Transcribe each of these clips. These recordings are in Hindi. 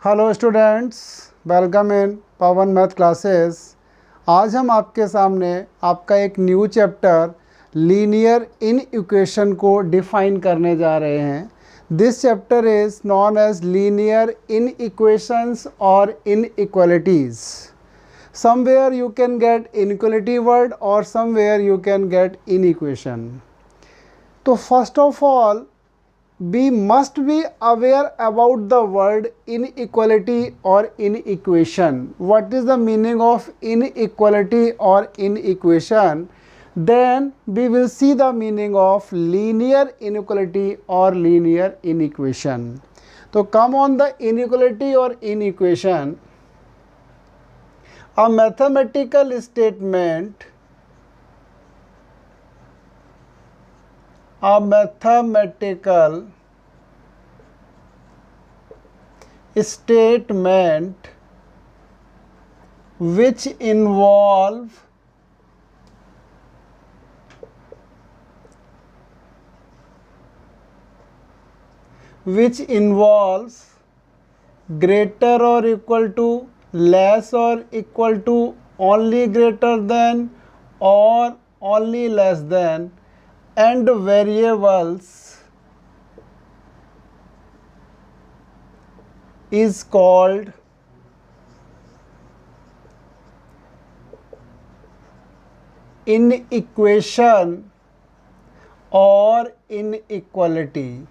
Hello students, welcome in Pawan math classes. आज हम आपके सामने आपका एक new chapter linear inequation को डिफाइन करने जा रहे हैं। This chapter is known as linear inequations और inequalities. Somewhere you can get inequality word और somewhere you can get inequation. तो first of all we must be aware about the word inequality or inequation. What is the meaning of inequality or inequation? Then we will see the meaning of linear inequality or linear inequation. So come on the inequality or inequation. A mathematical statement, which involves greater or equal to, less or equal to, only greater than or only less than, and variables is called inequation or inequality.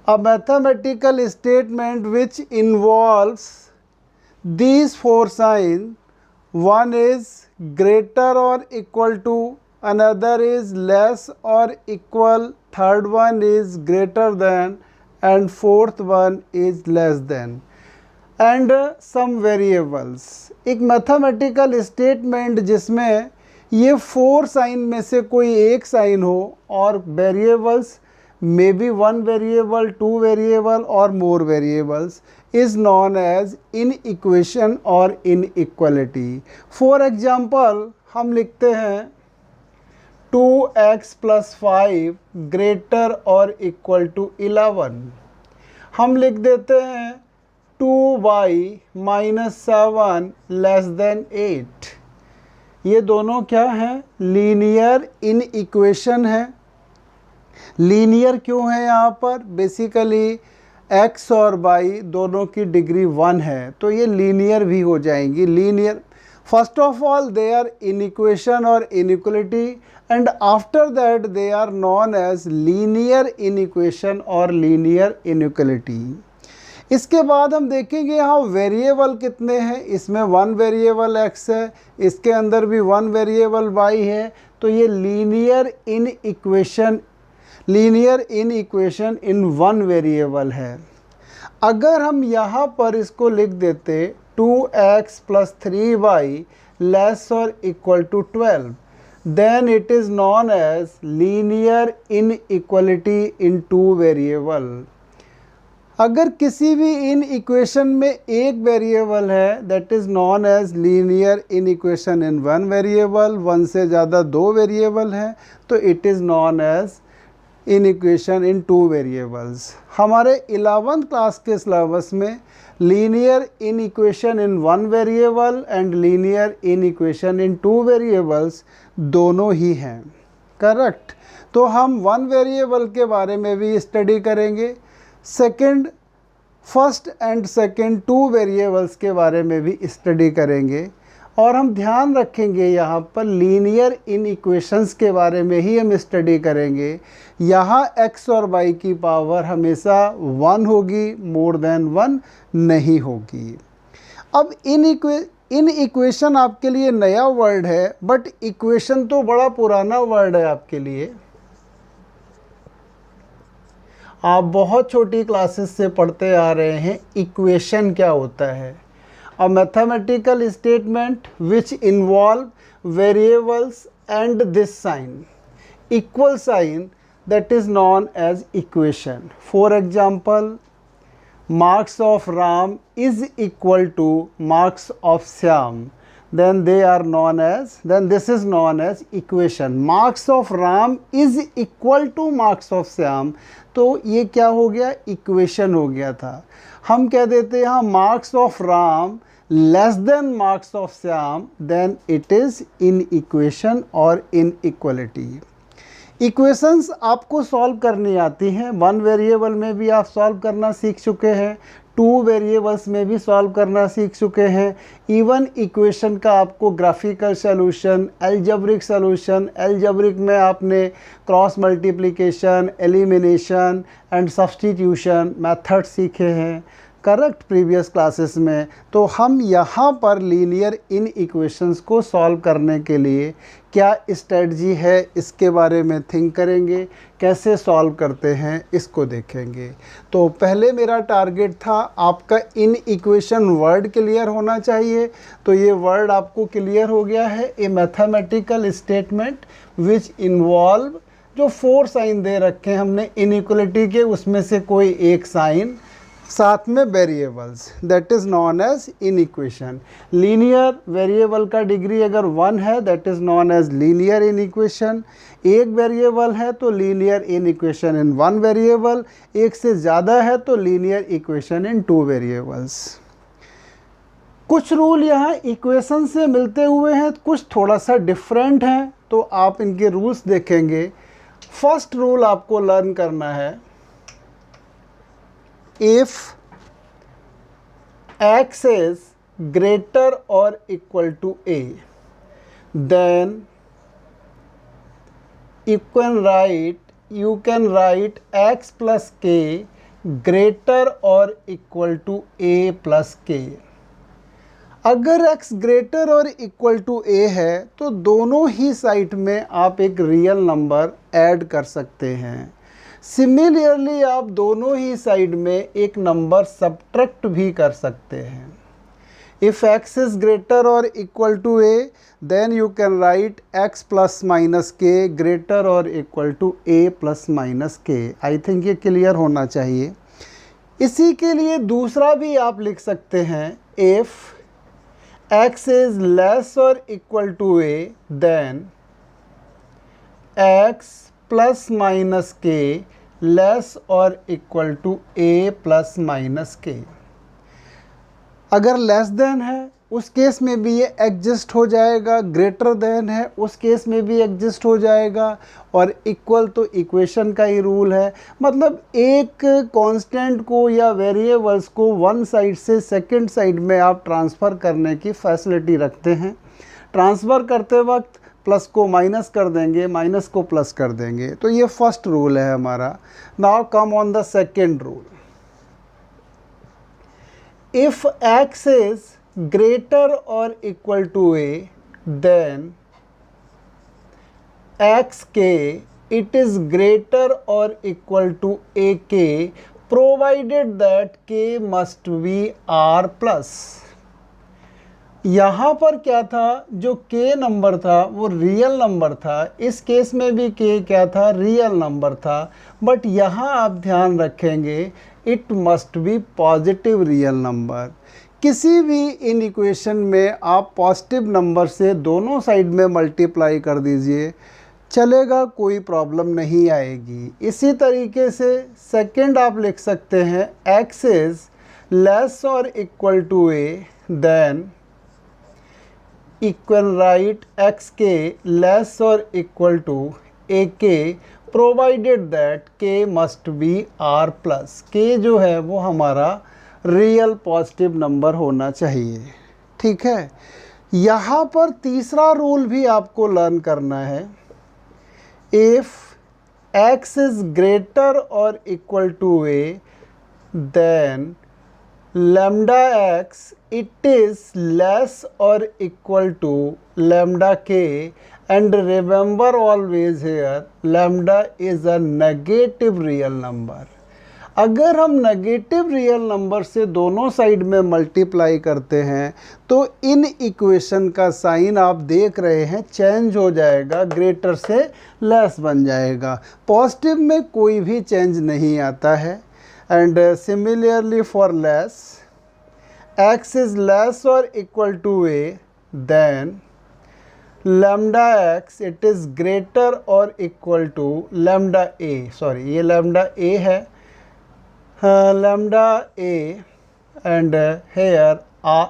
A mathematical statement which involves these four signs, one is greater or equal to, another is less or equal, third one is greater than, and fourth one is less than, and some variables. एक मैथमेटिकल स्टेटमेंट जिसमें ये फोर साइन में से कोई एक साइन हो और variables may be one variable, two variable और more variables is known as inequation or inequality. For example, हम लिखते हैं 2x plus 5 greater or equal to 11. हम लिख देते हैं 2y minus 7 less than 8. ये दोनों क्या हैं? लीनियर इनइक्वेशन है। लीनियर क्यों है यहाँ पर? बेसिकली x और y दोनों की डिग्री 1 है, तो ये लीनियर भी हो जाएंगी। Linear, first of all they are inequation और inequality, and after that they are known as linear inequation और लीनियर इनइक्वलिटी। इसके बाद हम देखेंगे यहाँ वेरिएबल कितने हैं। इसमें वन वेरिएबल x है, इसके अंदर भी वन वेरिएबल y है, तो ये linear inequation in one variable है। अगर हम यहाँ पर इसको लिख देते 2x plus 3y लेस और equal to 12, then it is known as linear inequality in two variable. अगर किसी भी इन इक्वेशन में एक वेरिएबल है, that is known as linear inequation in one variable. One से ज़्यादा दो वेरिएबल हैं, तो it is known as inequation in two variables. हमारे 11th क्लास के सिलेबस में linear inequation in one variable and linear inequation in two variables दोनों ही हैं, करेक्ट। तो हम वन वेरिएबल के बारे में भी स्टडी करेंगे, first and second two variables के बारे में भी स्टडी करेंगे, और हम ध्यान रखेंगे यहाँ पर लीनियर इनइक्वेशंस के बारे में ही हम स्टडी करेंगे। यहाँ x और y की पावर हमेशा 1 होगी, मोर देन 1 नहीं होगी। अब इन इक्वेशन आपके लिए नया वर्ड है, बट इक्वेशन तो बड़ा पुराना वर्ड है आपके लिए। आप बहुत छोटी क्लासेस से पढ़ते आ रहे हैं इक्वेशन क्या होता है। A mathematical statement which involve variables and this sign, equal sign, that is known as equation. For example, marks of Ram is equal to marks of Shyam. then they are known as, then this is known as equation. Marks of Ram is equal to marks of Shyam. तो ये क्या हो गया, इक्वेशन हो गया था. हम कह देते हैं marks of Ram less than marks of Shyam, then it is inequation और इन इक्वलिटी. इक्वेशंस आपको सॉल्व करनी आती हैं. 1 वेरिएबल में भी आप सॉल्व करना सीख चुके हैं, 2 वेरिएबल्स में भी सॉल्व करना सीख चुके हैं. इवन इक्वेशन का आपको graphical solution, algebraic solution, algebraic में आपने cross multiplication, elimination and substitution method सीखे हैं करेक्ट प्रीवियस क्लासेस में. तो हम यहाँ पर लीनियर इन इक्वेशंस को सॉल्व करने के लिए क्या स्ट्रेटजी है इसके बारे में थिंक करेंगे, कैसे सॉल्व करते हैं इसको देखेंगे. तो पहले मेरा टारगेट था आपका इन इक्वेशन वर्ड क्लियर होना चाहिए. तो ये वर्ड आपको क्लियर हो गया है. ए मैथमेटिकल स्टेटमेंट विच इन्वॉल्व, जो 4 साइन दे रखे हैं हमने इनइक्वलिटी के, उसमें से कोई एक साइन साथ में variables, that is known as inequation. Linear variable का डिग्री अगर 1 है that is known as linear inequation. एक वेरिएबल है तो linear inequation in 1 variable, एक से ज़्यादा है तो लीनियर इक्वेशन इन 2 वेरिएबल्स. कुछ रूल यहाँ इक्वेशन से मिलते हुए हैं, कुछ थोड़ा सा डिफरेंट हैं, तो आप इनके रूल्स देखेंगे. फर्स्ट रूल आपको लर्न करना है, if x is greater or equal to a, then you can write x plus k greater or equal to a plus k. अगर x ग्रेटर और इक्वल टू a है तो दोनों ही साइड में आप एक रियल नंबर ऐड कर सकते हैं. सिमिलरली आप दोनों ही साइड में एक नंबर सब्ट्रैक्ट भी कर सकते हैं. इफ़ x इज़ ग्रेटर और equal to a, then you can write x plus minus k greater और equal to a plus minus k. I think ये क्लियर होना चाहिए. इसी के लिए दूसरा भी आप लिख सकते हैं, इफ़ x इज़ लेस और equal to a, then x plus minus k less और equal to a plus minus k. अगर लेस देन है उस केस में भी ये एग्जिस्ट हो जाएगा, ग्रेटर देन है उस केस में भी एग्जिस्ट हो जाएगा, और इक्वल तो इक्वेशन का ही रूल है. मतलब एक कांस्टेंट को या वेरिएबल्स को वन साइड से सेकंड साइड में आप ट्रांसफ़र करने की फैसिलिटी रखते हैं. ट्रांसफ़र करते वक्त प्लस को माइनस कर देंगे, माइनस को प्लस कर देंगे. तो ये फर्स्ट रूल है हमारा. Now come on the second rule. If x is greater और equal to a, then x k it is greater और equal to a k, provided that k must be r plus. यहाँ पर क्या था, जो k नंबर था वो रियल नंबर था. इस केस में भी k क्या था, रियल नंबर था. बट यहाँ आप ध्यान रखेंगे it must be positive real number. किसी भी इन इक्वेशन में आप पॉजिटिव नंबर से दोनों साइड में मल्टीप्लाई कर दीजिए, चलेगा, कोई प्रॉब्लम नहीं आएगी. इसी तरीके से सेकंड आप लिख सकते हैं, x इज़ लेस और equal to a, then equal right x k less और equal to a k, provided that k must be r plus. k जो है वो हमारा रियल पॉजिटिव नंबर होना चाहिए. ठीक है. यहाँ पर तीसरा रूल भी आपको लर्न करना है. इफ़ x इज़ ग्रेटर और equal to a, then lambda x it is less or equal to lambda k, and remember always here lambda is a negative real number. अगर हम नेगेटिव रियल नंबर से दोनों साइड में मल्टीप्लाई करते हैं तो इन इक्वेशन का साइन आप देख रहे हैं चेंज हो जाएगा, ग्रेटर से लेस बन जाएगा. पॉजिटिव में कोई भी चेंज नहीं आता है. And similarly for less, x is less or equal to a, then lambda x it is greater और equal to lambda a, sorry ये लैम्डा ए है, lambda a and here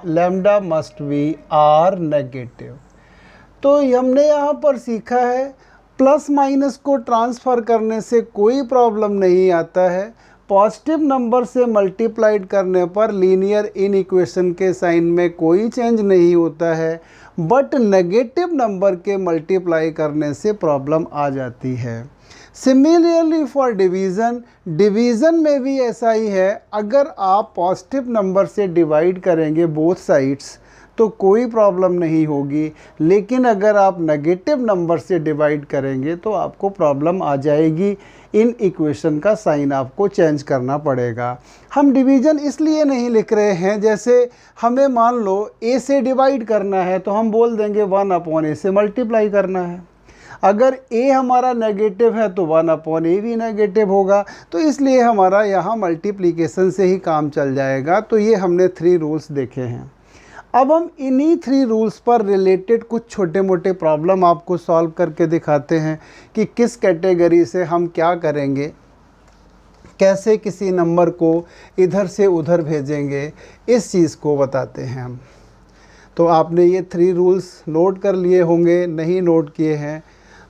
lambda must be R negative. तो हमने यहाँ पर सीखा है प्लस माइनस को ट्रांसफ़र करने से कोई प्रॉब्लम नहीं आता है, पॉजिटिव नंबर से मल्टीप्लाइड करने पर लीनियर इन इक्वेशन के साइन में कोई चेंज नहीं होता है, बट नेगेटिव नंबर के मल्टीप्लाई करने से प्रॉब्लम आ जाती है। सिमिलरली फॉर डिवीज़न, डिवीज़न में भी ऐसा ही है, अगर आप पॉजिटिव नंबर से डिवाइड करेंगे बोथ साइड्स तो कोई प्रॉब्लम नहीं होगी, लेकिन अगर आप नेगेटिव नंबर से डिवाइड करेंगे तो आपको प्रॉब्लम आ जाएगी, इन इक्वेशन का साइन आपको चेंज करना पड़ेगा। हम डिवीज़न इसलिए नहीं लिख रहे हैं, जैसे हमें मान लो a से डिवाइड करना है तो हम बोल देंगे 1/a से मल्टीप्लाई करना है। अगर a हमारा नेगेटिव है तो 1/a भी नेगेटिव होगा, तो इसलिए हमारा यहाँ मल्टीप्लिकेशन से ही काम चल जाएगा। तो ये हमने 3 रूल्स देखे हैं। अब हम इन्हीं 3 रूल्स पर रिलेटेड कुछ छोटे मोटे प्रॉब्लम आपको सॉल्व करके दिखाते हैं कि किस कैटेगरी से हम क्या करेंगे, कैसे किसी नंबर को इधर से उधर भेजेंगे, इस चीज़ को बताते हैं हम। तो आपने ये 3 रूल्स नोट कर लिए होंगे, नहीं नोट किए हैं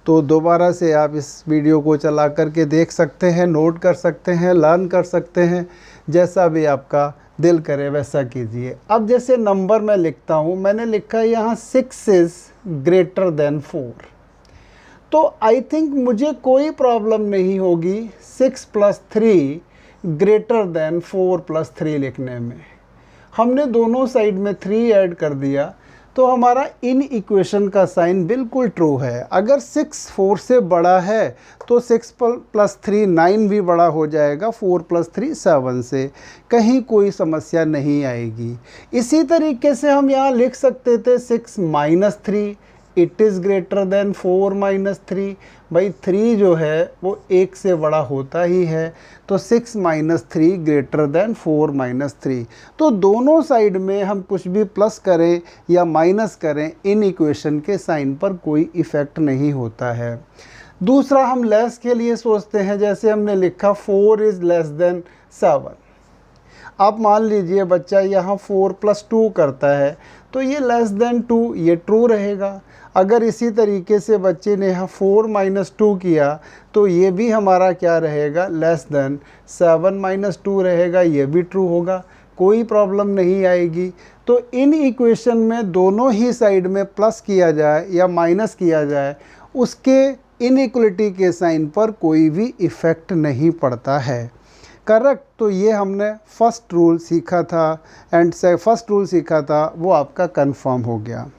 तो दोबारा से आप इस वीडियो को चला करके देख सकते हैं, नोट कर सकते हैं, लर्न कर सकते हैं, जैसा भी आपका दिल करे वैसा कीजिए। अब जैसे नंबर मैं लिखता हूँ, मैंने लिखा है यहाँ 6 इज़ ग्रेटर देन 4, तो आई थिंक मुझे कोई प्रॉब्लम नहीं होगी 6 + 3 ग्रेटर देन 4 + 3 लिखने में। हमने दोनों साइड में 3 ऐड कर दिया तो हमारा इन इक्वेशन का साइन बिल्कुल ट्रू है। अगर 6 4 से बड़ा है तो 6 + 3 9 भी बड़ा हो जाएगा, 4 + 3 7 से, कहीं कोई समस्या नहीं आएगी। इसी तरीके से हम यहाँ लिख सकते थे 6 - 3 इट इज़ ग्रेटर देन 4 - 3। भाई 3 जो है वो 1 से बड़ा होता ही है, तो 6 - 3 ग्रेटर देन 4 - 3। तो दोनों साइड में हम कुछ भी प्लस करें या माइनस करें, इन इक्वेशन के साइन पर कोई इफ़ेक्ट नहीं होता है। दूसरा हम लेस के लिए सोचते हैं, जैसे हमने लिखा 4 इज़ लेस देन 7। आप मान लीजिए बच्चा यहाँ 4 + 2 करता है तो ये लेस देन 2, ये ट्रू रहेगा। अगर इसी तरीके से बच्चे ने यहाँ 4 - 2 किया तो ये भी हमारा क्या रहेगा, लेस देन 7 - 2 रहेगा, ये भी ट्रू होगा, कोई प्रॉब्लम नहीं आएगी। तो इन इक्वेशन में दोनों ही साइड में प्लस किया जाए या माइनस किया जाए, उसके इनइक्वलिटी के साइन पर कोई भी इफ़ेक्ट नहीं पड़ता है। करेक्ट। तो ये हमने फर्स्ट रूल सीखा था एंड फर्स्ट रूल सीखा था, वो आपका कंफर्म हो गया।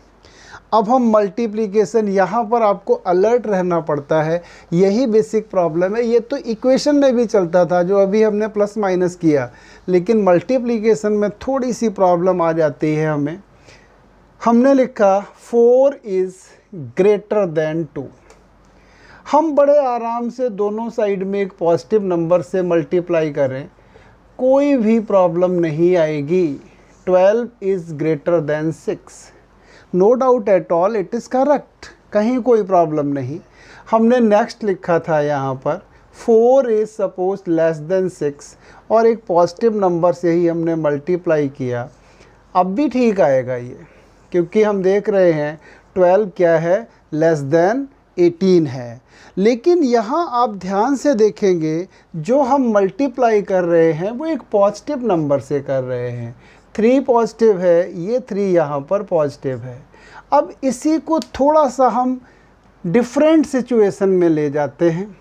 अब हम मल्टीप्लिकेशन, यहाँ पर आपको अलर्ट रहना पड़ता है, यही बेसिक प्रॉब्लम है। ये तो इक्वेशन में भी चलता था जो अभी हमने प्लस माइनस किया, लेकिन मल्टीप्लिकेशन में थोड़ी सी प्रॉब्लम आ जाती है हमें। हमने लिखा 4 इज़ ग्रेटर देन 2। हम बड़े आराम से दोनों साइड में एक पॉजिटिव नंबर से मल्टीप्लाई करें, कोई भी प्रॉब्लम नहीं आएगी। 12 is greater than 6, no doubt at all, it is correct, कहीं कोई प्रॉब्लम नहीं। हमने नेक्स्ट लिखा था यहाँ पर 4 इज़ सपोज लेस देन 6, और एक पॉजिटिव नंबर से ही हमने मल्टीप्लाई किया, अब भी ठीक आएगा ये, क्योंकि हम देख रहे हैं 12 क्या है, लेस देन 18 है। लेकिन यहाँ आप ध्यान से देखेंगे जो हम मल्टीप्लाई कर रहे हैं वो एक पॉजिटिव नंबर से कर रहे हैं। 3 पॉजिटिव है, ये 3 यहाँ पर पॉजिटिव है। अब इसी को थोड़ा सा हम डिफरेंट सिचुएशन में ले जाते हैं।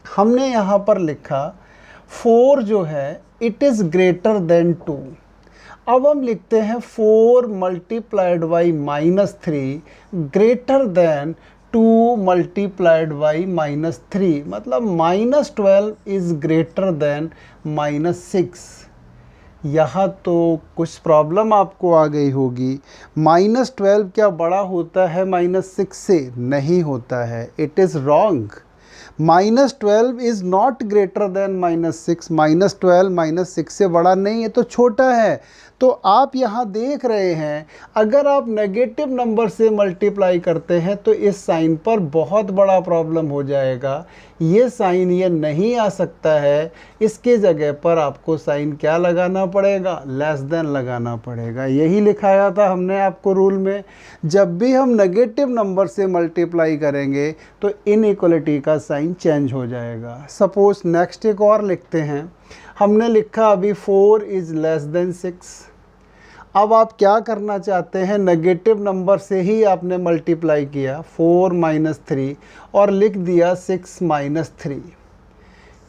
हमने यहाँ पर लिखा 4 जो है इट इज़ ग्रेटर देन 2। अब हम लिखते हैं 4 multiplied by -3 greater than 2 multiplied by -3, मतलब -12 इज़ ग्रेटर देन -6। यहाँ तो कुछ प्रॉब्लम आपको आ गई होगी। -12 क्या बड़ा होता है -6 से? नहीं होता है, it is wrong. -12 is not greater than -6, -12 -6 से बड़ा नहीं है तो छोटा है। तो आप यहाँ देख रहे हैं अगर आप नेगेटिव नंबर से मल्टीप्लाई करते हैं तो इस साइन पर बहुत बड़ा प्रॉब्लम हो जाएगा। ये साइन ये नहीं आ सकता है, इसके जगह पर आपको साइन क्या लगाना पड़ेगा, लेस देन लगाना पड़ेगा। यही लिखाया था हमने आपको रूल में, जब भी हम नेगेटिव नंबर से मल्टीप्लाई करेंगे तो इनइक्वलिटी का साइन चेंज हो जाएगा। सपोज नेक्स्ट एक और लिखते हैं, हमने लिखा अभी 4 इज़ लेस देन 6। अब आप क्या करना चाहते हैं, नेगेटिव नंबर से ही आपने मल्टीप्लाई किया 4 - 3 और लिख दिया 6 - 3।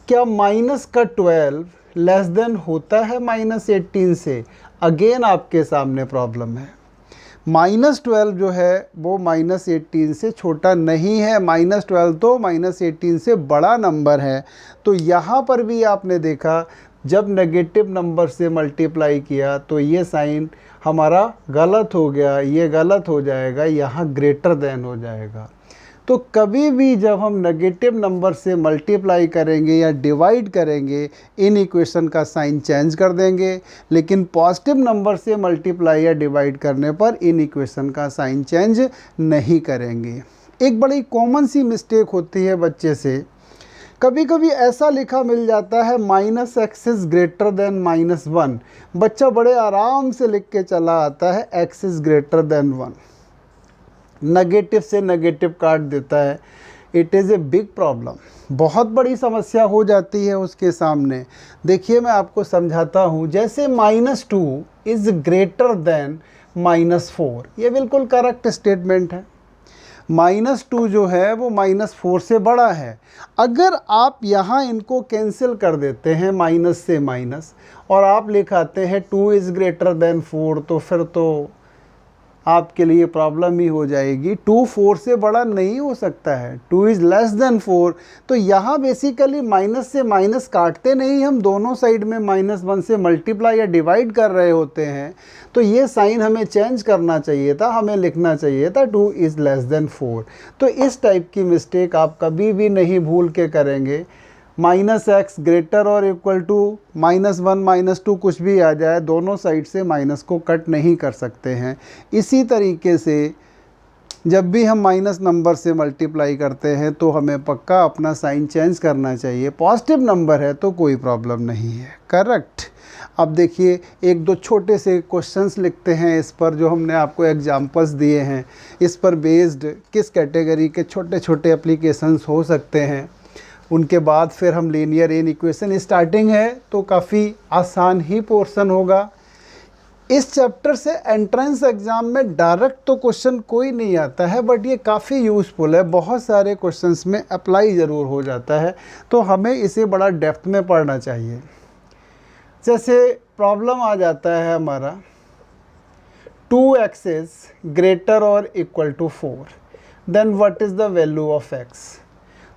क्या माइनस का 12 लेस देन होता है -18 से? अगेन आपके सामने प्रॉब्लम है। -12 जो है वो -18 से छोटा नहीं है, -12 तो -18 से बड़ा नंबर है। तो यहाँ पर भी आपने देखा जब नेगेटिव नंबर से मल्टीप्लाई किया तो ये साइन हमारा गलत हो गया, ये गलत हो जाएगा, यहाँ ग्रेटर देन हो जाएगा। तो कभी भी जब हम नेगेटिव नंबर से मल्टीप्लाई करेंगे या डिवाइड करेंगे इन इक्वेशन का साइन चेंज कर देंगे, लेकिन पॉजिटिव नंबर से मल्टीप्लाई या डिवाइड करने पर इन इक्वेशन का साइन चेंज नहीं करेंगे। एक बड़ी कॉमन सी मिस्टेक होती है बच्चे से, कभी कभी ऐसा लिखा मिल जाता है -x इज़ ग्रेटर देन -1। बच्चा बड़े आराम से लिख के चला आता है x is greater then 1, negative से नेगेटिव काट देता है। It is a big problem, बहुत बड़ी समस्या हो जाती है उसके सामने। देखिए मैं आपको समझाता हूँ, जैसे -2 इज़ ग्रेटर देन -4, ये बिल्कुल करेक्ट स्टेटमेंट है। -2 जो है वो -4 से बड़ा है। अगर आप यहाँ इनको कैंसिल कर देते हैं माइनस से माइनस और आप लिखाते हैं 2 इज़ ग्रेटर देन 4, तो फिर तो आपके लिए प्रॉब्लम ही हो जाएगी। 2 4 से बड़ा नहीं हो सकता है, 2 इज़ लेस देन 4। तो यहाँ बेसिकली माइनस से माइनस काटते नहीं, हम दोनों साइड में -1 से मल्टीप्लाई या डिवाइड कर रहे होते हैं। तो ये साइन हमें चेंज करना चाहिए था, हमें लिखना चाहिए था 2 इज़ लेस देन 4। तो इस टाइप की मिस्टेक आप कभी भी नहीं भूल के करेंगे। -x ग्रेटर और इक्वल टू -1 -2 कुछ भी आ जाए, दोनों साइड से माइनस को कट नहीं कर सकते हैं। इसी तरीके से जब भी हम माइनस नंबर से मल्टीप्लाई करते हैं तो हमें पक्का अपना साइन चेंज करना चाहिए। पॉजिटिव नंबर है तो कोई प्रॉब्लम नहीं है, करेक्ट। अब देखिए एक दो छोटे से क्वेश्चंस लिखते हैं इस पर, जो हमने आपको एग्जांपल्स दिए हैं, इस पर बेस्ड किस कैटेगरी के छोटे छोटे एप्लीकेशंस हो सकते हैं। उनके बाद फिर हम लीनियर इन इक्वेशन, स्टार्टिंग है तो काफ़ी आसान ही पोर्शन होगा। इस चैप्टर से एंट्रेंस एग्ज़ाम में डायरेक्ट तो क्वेश्चन कोई नहीं आता है, बट ये काफ़ी यूज़फुल है, बहुत सारे क्वेश्चंस में अप्लाई ज़रूर हो जाता है। तो हमें इसे बड़ा डेप्थ में पढ़ना चाहिए। जैसे प्रॉब्लम आ जाता है हमारा 2x इज़ ग्रेटर और equal to 4, then what is the value of x।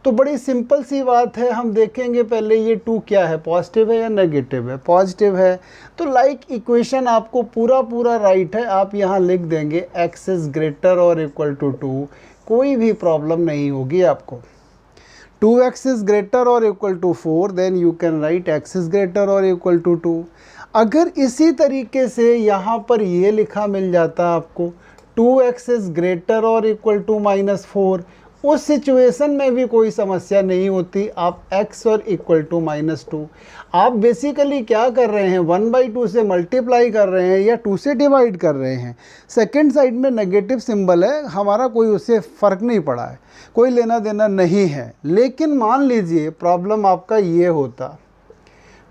तो बड़ी सिंपल सी बात है, हम देखेंगे पहले ये 2 क्या है, पॉजिटिव है या नेगेटिव है। पॉजिटिव है तो लाइक इक्वेशन आपको पूरा राइट है, आप यहाँ लिख देंगे x इज़ ग्रेटर और इक्वल टू 2, कोई भी प्रॉब्लम नहीं होगी आपको। 2x इज़ ग्रेटर और equal to 4, then you can write x is greater और इक्वल टू 2। अगर इसी तरीके से यहाँ पर ये लिखा मिल जाता आपको 2x इज़ ग्रेटर और इक्वल टू -4, उस सिचुएशन में भी कोई समस्या नहीं होती। आप x और इक्वल टू -2, आप बेसिकली क्या कर रहे हैं, 1/2 से मल्टीप्लाई कर रहे हैं या 2 से डिवाइड कर रहे हैं। सेकंड साइड में नेगेटिव सिंबल है, हमारा कोई उससे फ़र्क नहीं पड़ा है, कोई लेना देना नहीं है। लेकिन मान लीजिए प्रॉब्लम आपका ये होता,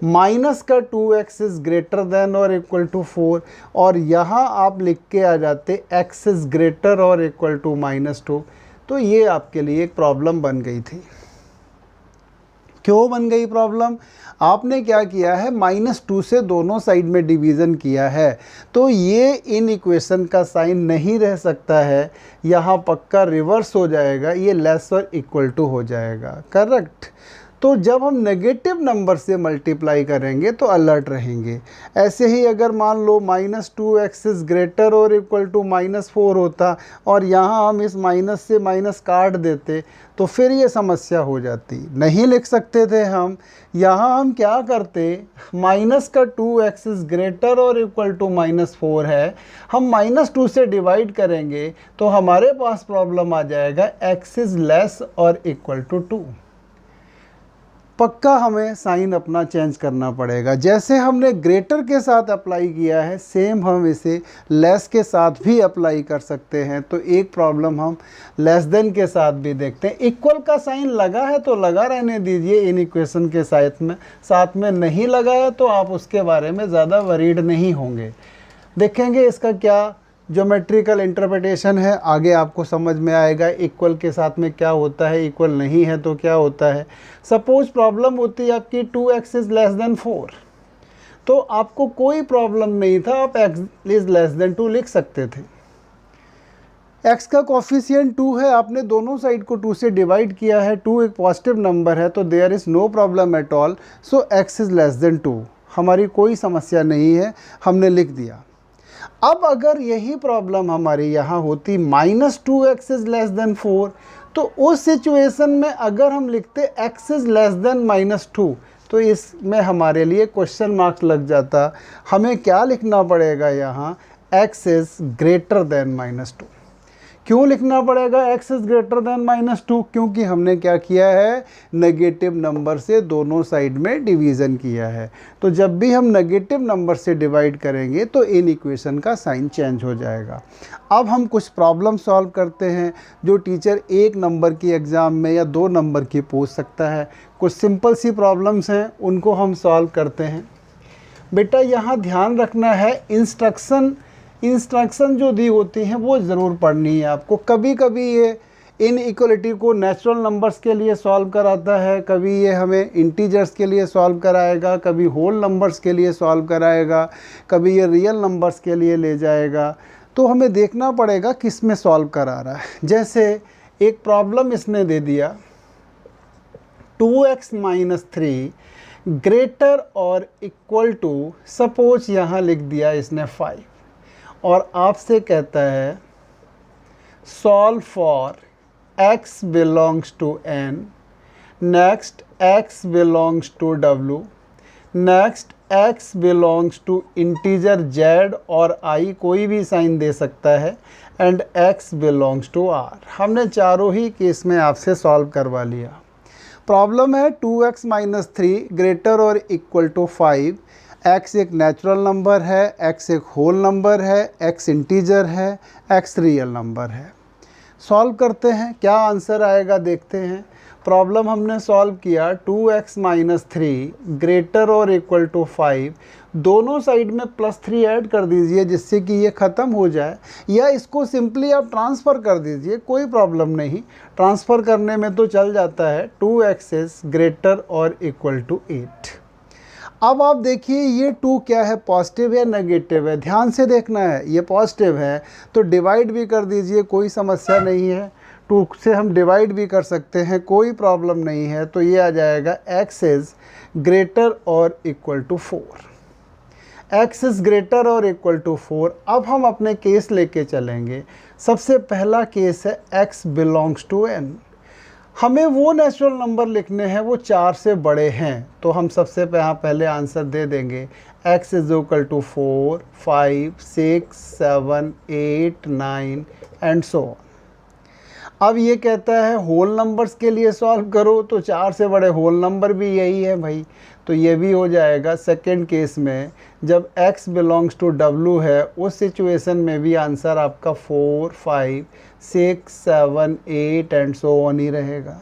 माइनस का 2x इज़ ग्रेटर देन और इक्वल टू 4 और यहाँ आप लिख के आ जाते x इज़ ग्रेटर और इक्वल टू -2, तो ये आपके लिए एक प्रॉब्लम बन गई थी। क्यों बन गई प्रॉब्लम? आपने क्या किया है, -2 से दोनों साइड में डिवीज़न किया है, तो ये इन इक्वेशन का साइन नहीं रह सकता है, यहाँ पक्का रिवर्स हो जाएगा, ये लेस और इक्वल टू हो जाएगा, करेक्ट। तो जब हम नेगेटिव नंबर से मल्टीप्लाई करेंगे तो अलर्ट रहेंगे। ऐसे ही अगर मान लो -2x इज़ ग्रेटर और इक्वल टू -4 होता और यहाँ हम इस माइनस से माइनस काट देते तो फिर ये समस्या हो जाती, नहीं लिख सकते थे हम। यहाँ हम क्या करते, माइनस का 2x इज़ ग्रेटर और इक्वल टू -4 है, हम -2 से डिवाइड करेंगे तो हमारे पास प्रॉब्लम आ जाएगा x इज़ लेस और इक्वल टू 2। पक्का हमें साइन अपना चेंज करना पड़ेगा। जैसे हमने ग्रेटर के साथ अप्लाई किया है सेम हम इसे लेस के साथ भी अप्लाई कर सकते हैं। तो एक प्रॉब्लम हम लेस देन के साथ भी देखते हैं। इक्वल का साइन लगा है तो लगा रहने दीजिए इन इक्वेशन के साथ में नहीं लगा है तो आप उसके बारे में ज़्यादा वरीड नहीं होंगे। देखेंगे इसका क्या ज्योमेट्रिकल इंटरप्रिटेशन है, आगे आपको समझ में आएगा इक्वल के साथ में क्या होता है, इक्वल नहीं है तो क्या होता है। सपोज प्रॉब्लम होती है आपकी 2x इज़ लेस देन 4, तो आपको कोई प्रॉब्लम नहीं था, आप x इज़ लेस देन 2 लिख सकते थे। x का कोफिशिएंट 2 है, आपने दोनों साइड को 2 से डिवाइड किया है, 2 एक पॉजिटिव नंबर है तो there is no problem at all. So x is less than 2, हमारी कोई समस्या नहीं है, हमने लिख दिया। अब अगर यही प्रॉब्लम हमारी यहाँ होती -2x इज़ लेस देन 4, तो उस सिचुएशन में अगर हम लिखते x इज़ लेस देन -2 तो इसमें हमारे लिए क्वेश्चन मार्क्स लग जाता। हमें क्या लिखना पड़ेगा यहाँ, x इज़ ग्रेटर देन -2। क्यों लिखना पड़ेगा x इज़ ग्रेटर देन -2? क्योंकि हमने क्या किया है, नेगेटिव नंबर से दोनों साइड में डिवीज़न किया है। तो जब भी हम नेगेटिव नंबर से डिवाइड करेंगे तो इन इक्वेशन का साइन चेंज हो जाएगा। अब हम कुछ प्रॉब्लम सॉल्व करते हैं जो टीचर 1 नंबर की एग्ज़ाम में या 2 नंबर की पूछ सकता है। कुछ सिंपल सी प्रॉब्लम्स हैं, उनको हम सॉल्व करते हैं। बेटा यहाँ ध्यान रखना है, इंस्ट्रक्शन जो दी होती हैं वो ज़रूर पढ़नी है आपको। कभी कभी ये इनइक्वलिटी को नेचुरल नंबर्स के लिए सॉल्व कराता है, कभी ये हमें इंटीजर्स के लिए सॉल्व कराएगा, कभी होल नंबर्स के लिए सॉल्व कराएगा, कभी ये रियल नंबर्स के लिए ले जाएगा। तो हमें देखना पड़ेगा किस में सॉल्व करा रहा है। जैसे एक प्रॉब्लम इसने दे दिया 2x - 3 ग्रेटर और इक्वल टू, सपोज यहाँ लिख दिया इसने 5, और आपसे कहता है solve for x belongs to n, next x belongs to w, next x belongs to integer z और i कोई भी साइन दे सकता है, and x belongs to r। हमने चारों ही केस में आपसे सॉल्व करवा लिया। प्रॉब्लम है 2x - 3 ग्रेटर और इक्वल टू 5। x एक नेचुरल नंबर है, x एक होल नंबर है, x इंटीजर है, x रियल नंबर है। सॉल्व करते हैं, क्या आंसर आएगा देखते हैं। प्रॉब्लम हमने सॉल्व किया 2x - 3 ग्रेटर और इक्वल टू 5, दोनों साइड में +3 ऐड कर दीजिए जिससे कि ये ख़त्म हो जाए, या इसको सिंपली आप ट्रांसफ़र कर दीजिए, कोई प्रॉब्लम नहीं, ट्रांसफ़र करने में तो चल जाता है। 2x इज़ ग्रेटर और इक्वल टू 8। अब आप देखिए ये 2 क्या है, पॉजिटिव है नेगेटिव है, ध्यान से देखना है। ये पॉजिटिव है तो डिवाइड भी कर दीजिए, कोई समस्या नहीं है। 2 से हम डिवाइड भी कर सकते हैं, कोई प्रॉब्लम नहीं है। तो ये आ जाएगा x इज़ ग्रेटर और equal to 4। x is greater और इक्वल टू 4। अब हम अपने केस लेके चलेंगे। सबसे पहला केस है x बिलोंग्स टू n। हमें वो नेचुरल नंबर लिखने हैं वो 4 से बड़े हैं, तो हम सबसे पहले आंसर दे देंगे x is equal to 4, 5, 6, 7, 8, 9 and so on. अब ये कहता है होल नंबर्स के लिए सॉल्व करो, तो 4 से बड़े होल नंबर भी यही है भाई, तो ये भी हो जाएगा। सेकेंड केस में जब x बिलोंग्स टू w है, उस सिचुएशन में भी आंसर आपका 4, 5, 6, 7, 8 एंड सो ऑन ही रहेगा।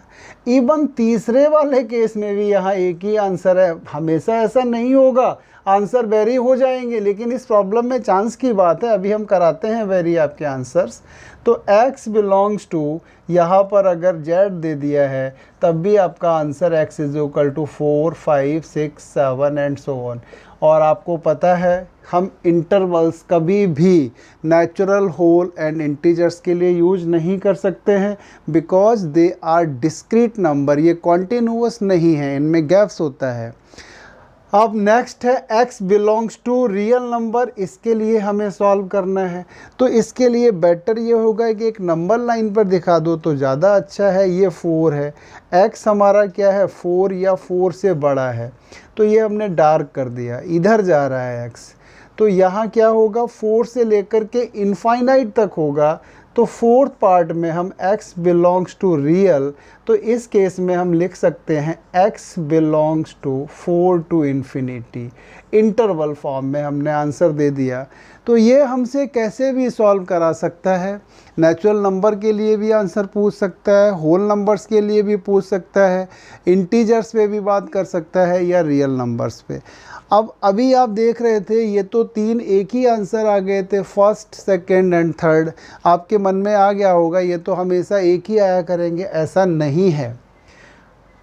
इवन तीसरे वाले केस में भी यहाँ एक ही आंसर है। हमेशा ऐसा नहीं होगा, आंसर वेरी हो जाएंगे, लेकिन इस प्रॉब्लम में चांस की बात है। अभी हम कराते हैं वेरी आपके आंसर्स। तो x बिलोंग्स टू, यहाँ पर अगर z दे दिया है तब भी आपका answer x is equal to 4, 5, 6, 7 and so on. और आपको पता है हम इंटरवल्स कभी भी नेचुरल होल एंड इंटीजर्स के लिए यूज नहीं कर सकते हैं, because they are discrete number, ये कॉन्टिन्यूअस नहीं है, इनमें गैप्स होता है। अब नेक्स्ट है x belongs to real number, इसके लिए हमें सॉल्व करना है। तो इसके लिए बेटर ये होगा कि एक नंबर लाइन पर दिखा दो तो ज़्यादा अच्छा है। ये 4 है, x हमारा क्या है 4 या 4 से बड़ा है, तो ये हमने डार्क कर दिया, इधर जा रहा है x। तो यहाँ क्या होगा 4 से लेकर के इनफाइनाइट तक होगा। तो फोर्थ पार्ट में हम x बिलोंग्स टू रियल, तो इस केस में हम लिख सकते हैं x belongs to 4 to infinity. Interval form में हमने आंसर दे दिया। तो ये हमसे कैसे भी सॉल्व करा सकता है, नेचुरल नंबर के लिए भी आंसर पूछ सकता है, होल नंबर्स के लिए भी पूछ सकता है, इंटीजर्स पे भी बात कर सकता है, या रियल नंबर्स पे। अब अभी आप देख रहे थे ये तो 3 एक ही आंसर आ गए थे, फर्स्ट सेकंड एंड थर्ड। आपके मन में आ गया होगा ये तो हमेशा एक ही आया करेंगे, ऐसा नहीं है,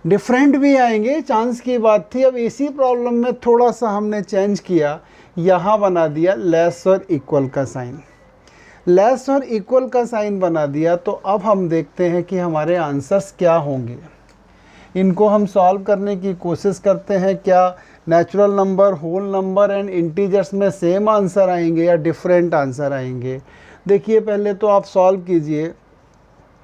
डिफरेंट भी आएंगे, चांस की बात थी। अब इसी प्रॉब्लम में थोड़ा सा हमने चेंज किया, यहाँ बना दिया लेस और इक्वल का साइन, लेस और इक्वल का साइन बना दिया। तो अब हम देखते हैं कि हमारे आंसर्स क्या होंगे। इनको हम सॉल्व करने की कोशिश करते हैं, क्या natural number, whole number and integers में सेम आंसर आएंगे या डिफरेंट आंसर आएंगे। देखिए पहले तो आप सॉल्व कीजिए,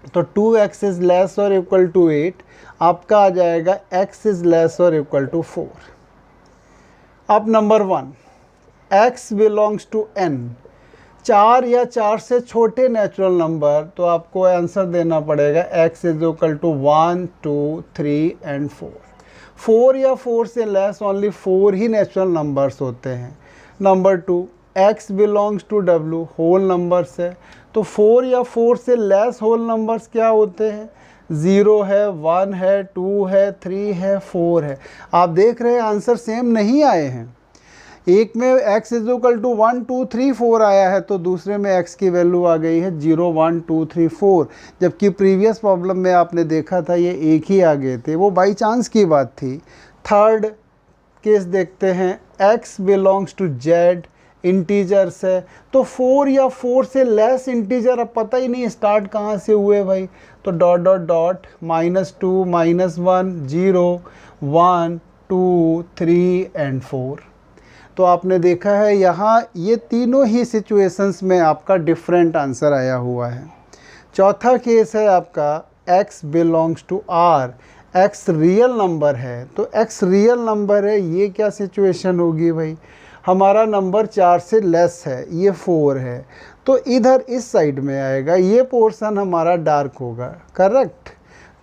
तो 2x इज़ लेस और इक्वल टू 8, आपका आ जाएगा x इज़ लेस और इक्वल टू 4। अब number 1, x belongs to n, 4 या 4 से छोटे नेचुरल नंबर, तो आपको आंसर देना पड़ेगा x is equal to 1, 2, 3 and 4। 4 या 4 से लेस ओनली 4 ही नेचुरल नंबर्स होते हैं। Number 2, x belongs to w, whole numbers है, तो 4 या 4 से लेस होल नंबर्स क्या होते हैं, 0 है, 1 है, 2 है, 3 है, 4 है। आप देख रहे हैं आंसर सेम नहीं आए हैं, एक में x इज इक्वल टू 1, 2, 3, 4 आया है, तो दूसरे में x की वैल्यू आ गई है 0, 1, 2, 3, 4, जबकि प्रीवियस प्रॉब्लम में आपने देखा था ये एक ही आ गए थे, वो बाई चांस की बात थी। थर्ड केस देखते हैं, x belongs to z, integers है, तो 4 या 4 से लेस इंटीजर, अब पता ही नहीं स्टार्ट कहाँ से हुए भाई, तो डॉट डॉट डॉट -2, -1, 0, 1, 2, 3 एंड 4। तो आपने देखा है यहाँ ये तीनों ही सिचुएशंस में आपका डिफरेंट आंसर आया हुआ है। चौथा केस है आपका x belongs to r, x real number है, तो x रियल नंबर है, ये क्या सिचुएशन होगी भाई, हमारा नंबर 4 से लेस है, ये 4 है, तो इधर इस साइड में आएगा, ये पोर्शन हमारा डार्क होगा, करेक्ट।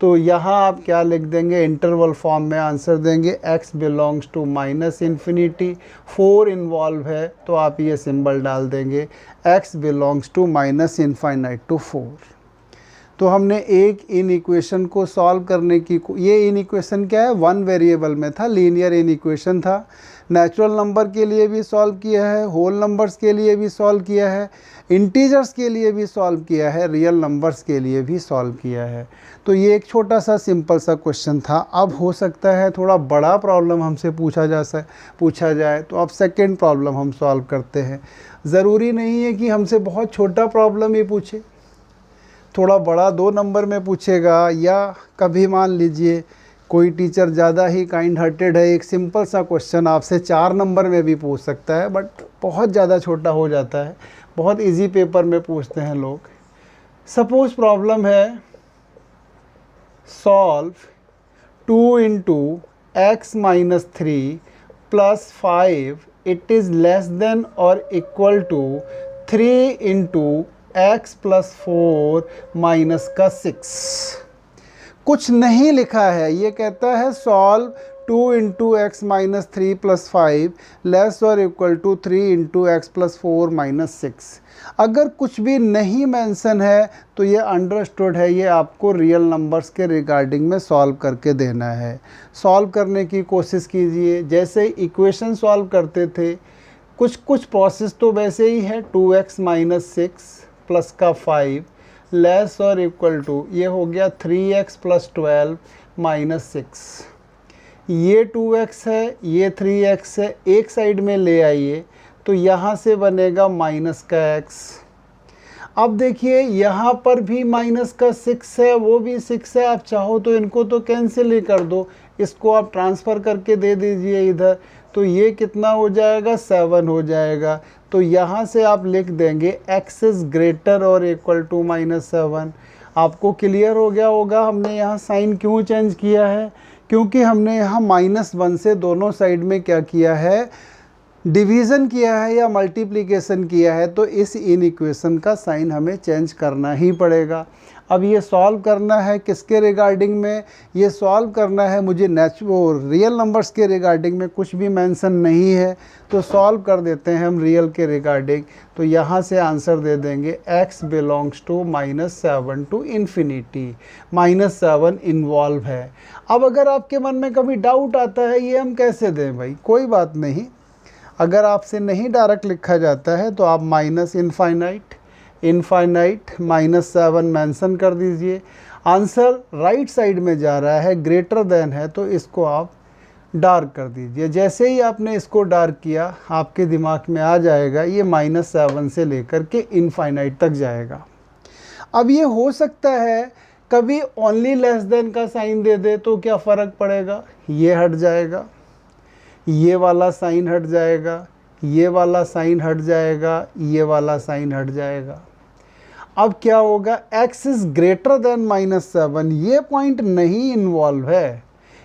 तो यहाँ आप क्या लिख देंगे, इंटरवल फॉर्म में आंसर देंगे, x belongs to -minus infinity, 4 involve है, तो आप ये सिंबल डाल देंगे x belongs to -minus infinite to 4। तो हमने एक इन इक्वेशन को सॉल्व करने की, ये इन इक्वेशन क्या है, 1 वेरिएबल में था, लीनियर इन इक्वेशन था, नेचुरल नंबर के लिए भी सॉल्व किया है, होल नंबर्स के लिए भी सॉल्व किया है, इंटीजर्स के लिए भी सॉल्व किया है, रियल नंबर्स के लिए भी सॉल्व किया है। तो ये एक छोटा सा सिंपल सा क्वेश्चन था। अब हो सकता है थोड़ा बड़ा प्रॉब्लम हमसे पूछा जाए, तो अब सेकंड प्रॉब्लम हम सॉल्व करते हैं। ज़रूरी नहीं है कि हमसे बहुत छोटा प्रॉब्लम ही पूछे, थोड़ा बड़ा 2 नंबर में पूछेगा, या कभी मान लीजिए कोई टीचर ज़्यादा ही काइंड हार्टेड है, एक सिंपल सा क्वेश्चन आपसे 4 नंबर में भी पूछ सकता है, बट बहुत ज़्यादा छोटा हो जाता है, बहुत इजी पेपर में पूछते हैं लोग। सपोज प्रॉब्लम है, solve 2 into x minus 3 plus 5 it is less than और equal to 3 into x plus 4 minus का 6। कुछ नहीं लिखा है, ये कहता है solve 2 into x minus 3 plus 5 less और equal to 3 into x plus 4 minus 6। अगर कुछ भी नहीं मेंशन है तो ये अंडरस्टूड है, ये आपको रियल नंबर्स के रिगार्डिंग में सॉल्व करके देना है। सॉल्व करने की कोशिश कीजिए, जैसे इक्वेशन सॉल्व करते थे, कुछ प्रोसेस तो वैसे ही है, 2x माइनस 6 प्लस का 5 लेस और इक्वल टू, ये हो गया 3x प्लस 12 माइनस 6। ये 2x है, ये 3x है, एक साइड में ले आइए तो यहाँ से बनेगा माइनस का x। अब देखिए यहाँ पर भी माइनस का 6 है, वो भी 6 है। आप चाहो तो इनको तो कैंसिल ही कर दो, इसको आप ट्रांसफ़र करके दे दीजिए इधर, तो ये कितना हो जाएगा, 7 हो जाएगा। तो यहाँ से आप लिख देंगे x इज़ ग्रेटर और इक्वल टू -7। आपको क्लियर हो गया होगा हमने यहाँ साइन क्यों चेंज किया है, क्योंकि हमने यहाँ -1 से दोनों साइड में क्या किया है, डिवीज़न किया है या मल्टीप्लिकेशन किया है। तो इस इनइक्वेशन का साइन हमें चेंज करना ही पड़ेगा। अब ये सॉल्व करना है किसके रिगार्डिंग में, ये सॉल्व करना है मुझे रियल नंबर्स के रिगार्डिंग में, कुछ भी मेंशन नहीं है तो सॉल्व कर देते हैं हम रियल के रिगार्डिंग। तो यहाँ से आंसर दे देंगे x belongs to -7 to infinity, -7 involve है। अब अगर आपके मन में कभी डाउट आता है ये हम कैसे दें भाई, कोई बात नहीं, अगर आपसे नहीं डायरेक्ट लिखा जाता है तो आप माइनस इनफाइनाइट -7 मेंशन कर दीजिए। आंसर राइट साइड में जा रहा है, ग्रेटर देन है, तो इसको आप डार्क कर दीजिए। जैसे ही आपने इसको डार्क किया आपके दिमाग में आ जाएगा ये -7 से लेकर के इनफाइनाइट तक जाएगा। अब ये हो सकता है कभी ओनली लेस देन का साइन दे दे तो क्या फ़र्क पड़ेगा, ये हट जाएगा, ये वाला साइन हट जाएगा, ये वाला साइन हट जाएगा, ये वाला साइन हट जाएगा। अब क्या होगा, x इज़ ग्रेटर देन -7, ये पॉइंट नहीं इन्वॉल्व है,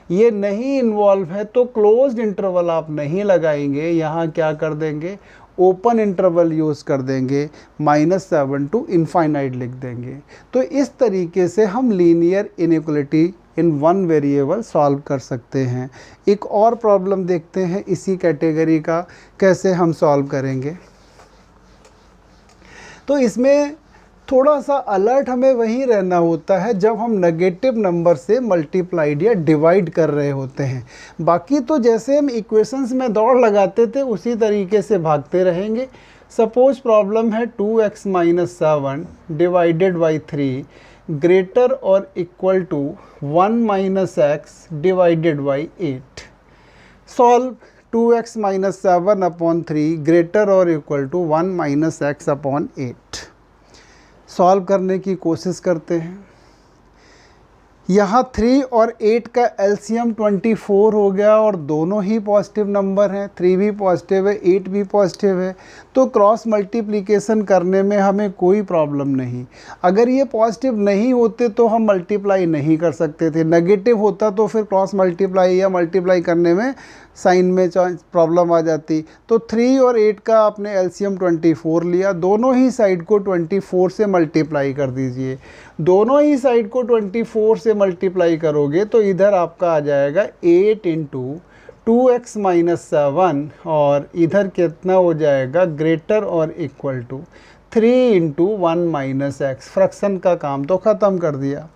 ये नहीं इन्वॉल्व है तो क्लोज्ड इंटरवल आप नहीं लगाएंगे, यहाँ क्या कर देंगे, ओपन इंटरवल यूज़ कर देंगे, -7 टू इनफाइनाइट लिख देंगे। तो इस तरीके से हम linear inequality in one variable solve कर सकते हैं। एक और प्रॉब्लम देखते हैं इसी कैटेगरी का कैसे हम सॉल्व करेंगे। तो इसमें थोड़ा सा अलर्ट हमें वहीं रहना होता है जब हम नेगेटिव नंबर से मल्टीप्लाइड या डिवाइड कर रहे होते हैं। बाकी तो जैसे हम इक्वेशंस में दौड़ लगाते थे उसी तरीके से भागते रहेंगे। सपोज प्रॉब्लम है 2x - 7 डिवाइडेड बाई 3 ग्रेटर और equal to 1 - x divided by 8। Solve 2x - 7 upon 3 greater और equal to 1 - x upon 8। Solve करने की कोशिश करते हैं। यहाँ 3 और 8 का एलसीएम 24 हो गया और दोनों ही पॉजिटिव नंबर हैं, 3 भी पॉजिटिव है 8 भी पॉजिटिव है, तो क्रॉस मल्टीप्लिकेशन करने में हमें कोई प्रॉब्लम नहीं। अगर ये पॉजिटिव नहीं होते तो हम मल्टीप्लाई नहीं कर सकते थे, नेगेटिव होता तो फिर क्रॉस मल्टीप्लाई या मल्टीप्लाई करने में साइन में प्रॉब्लम आ जाती। तो 3 और 8 का आपने एलसीएम 24 लिया, दोनों ही साइड को 24 से मल्टीप्लाई कर दीजिए। दोनों ही साइड को 24 से मल्टीप्लाई करोगे तो इधर आपका आ जाएगा 8 इंटू 2x - 7 और इधर कितना हो जाएगा, ग्रेटर और equal to 3 into 1 - x। Fraction का काम तो ख़त्म कर दिया।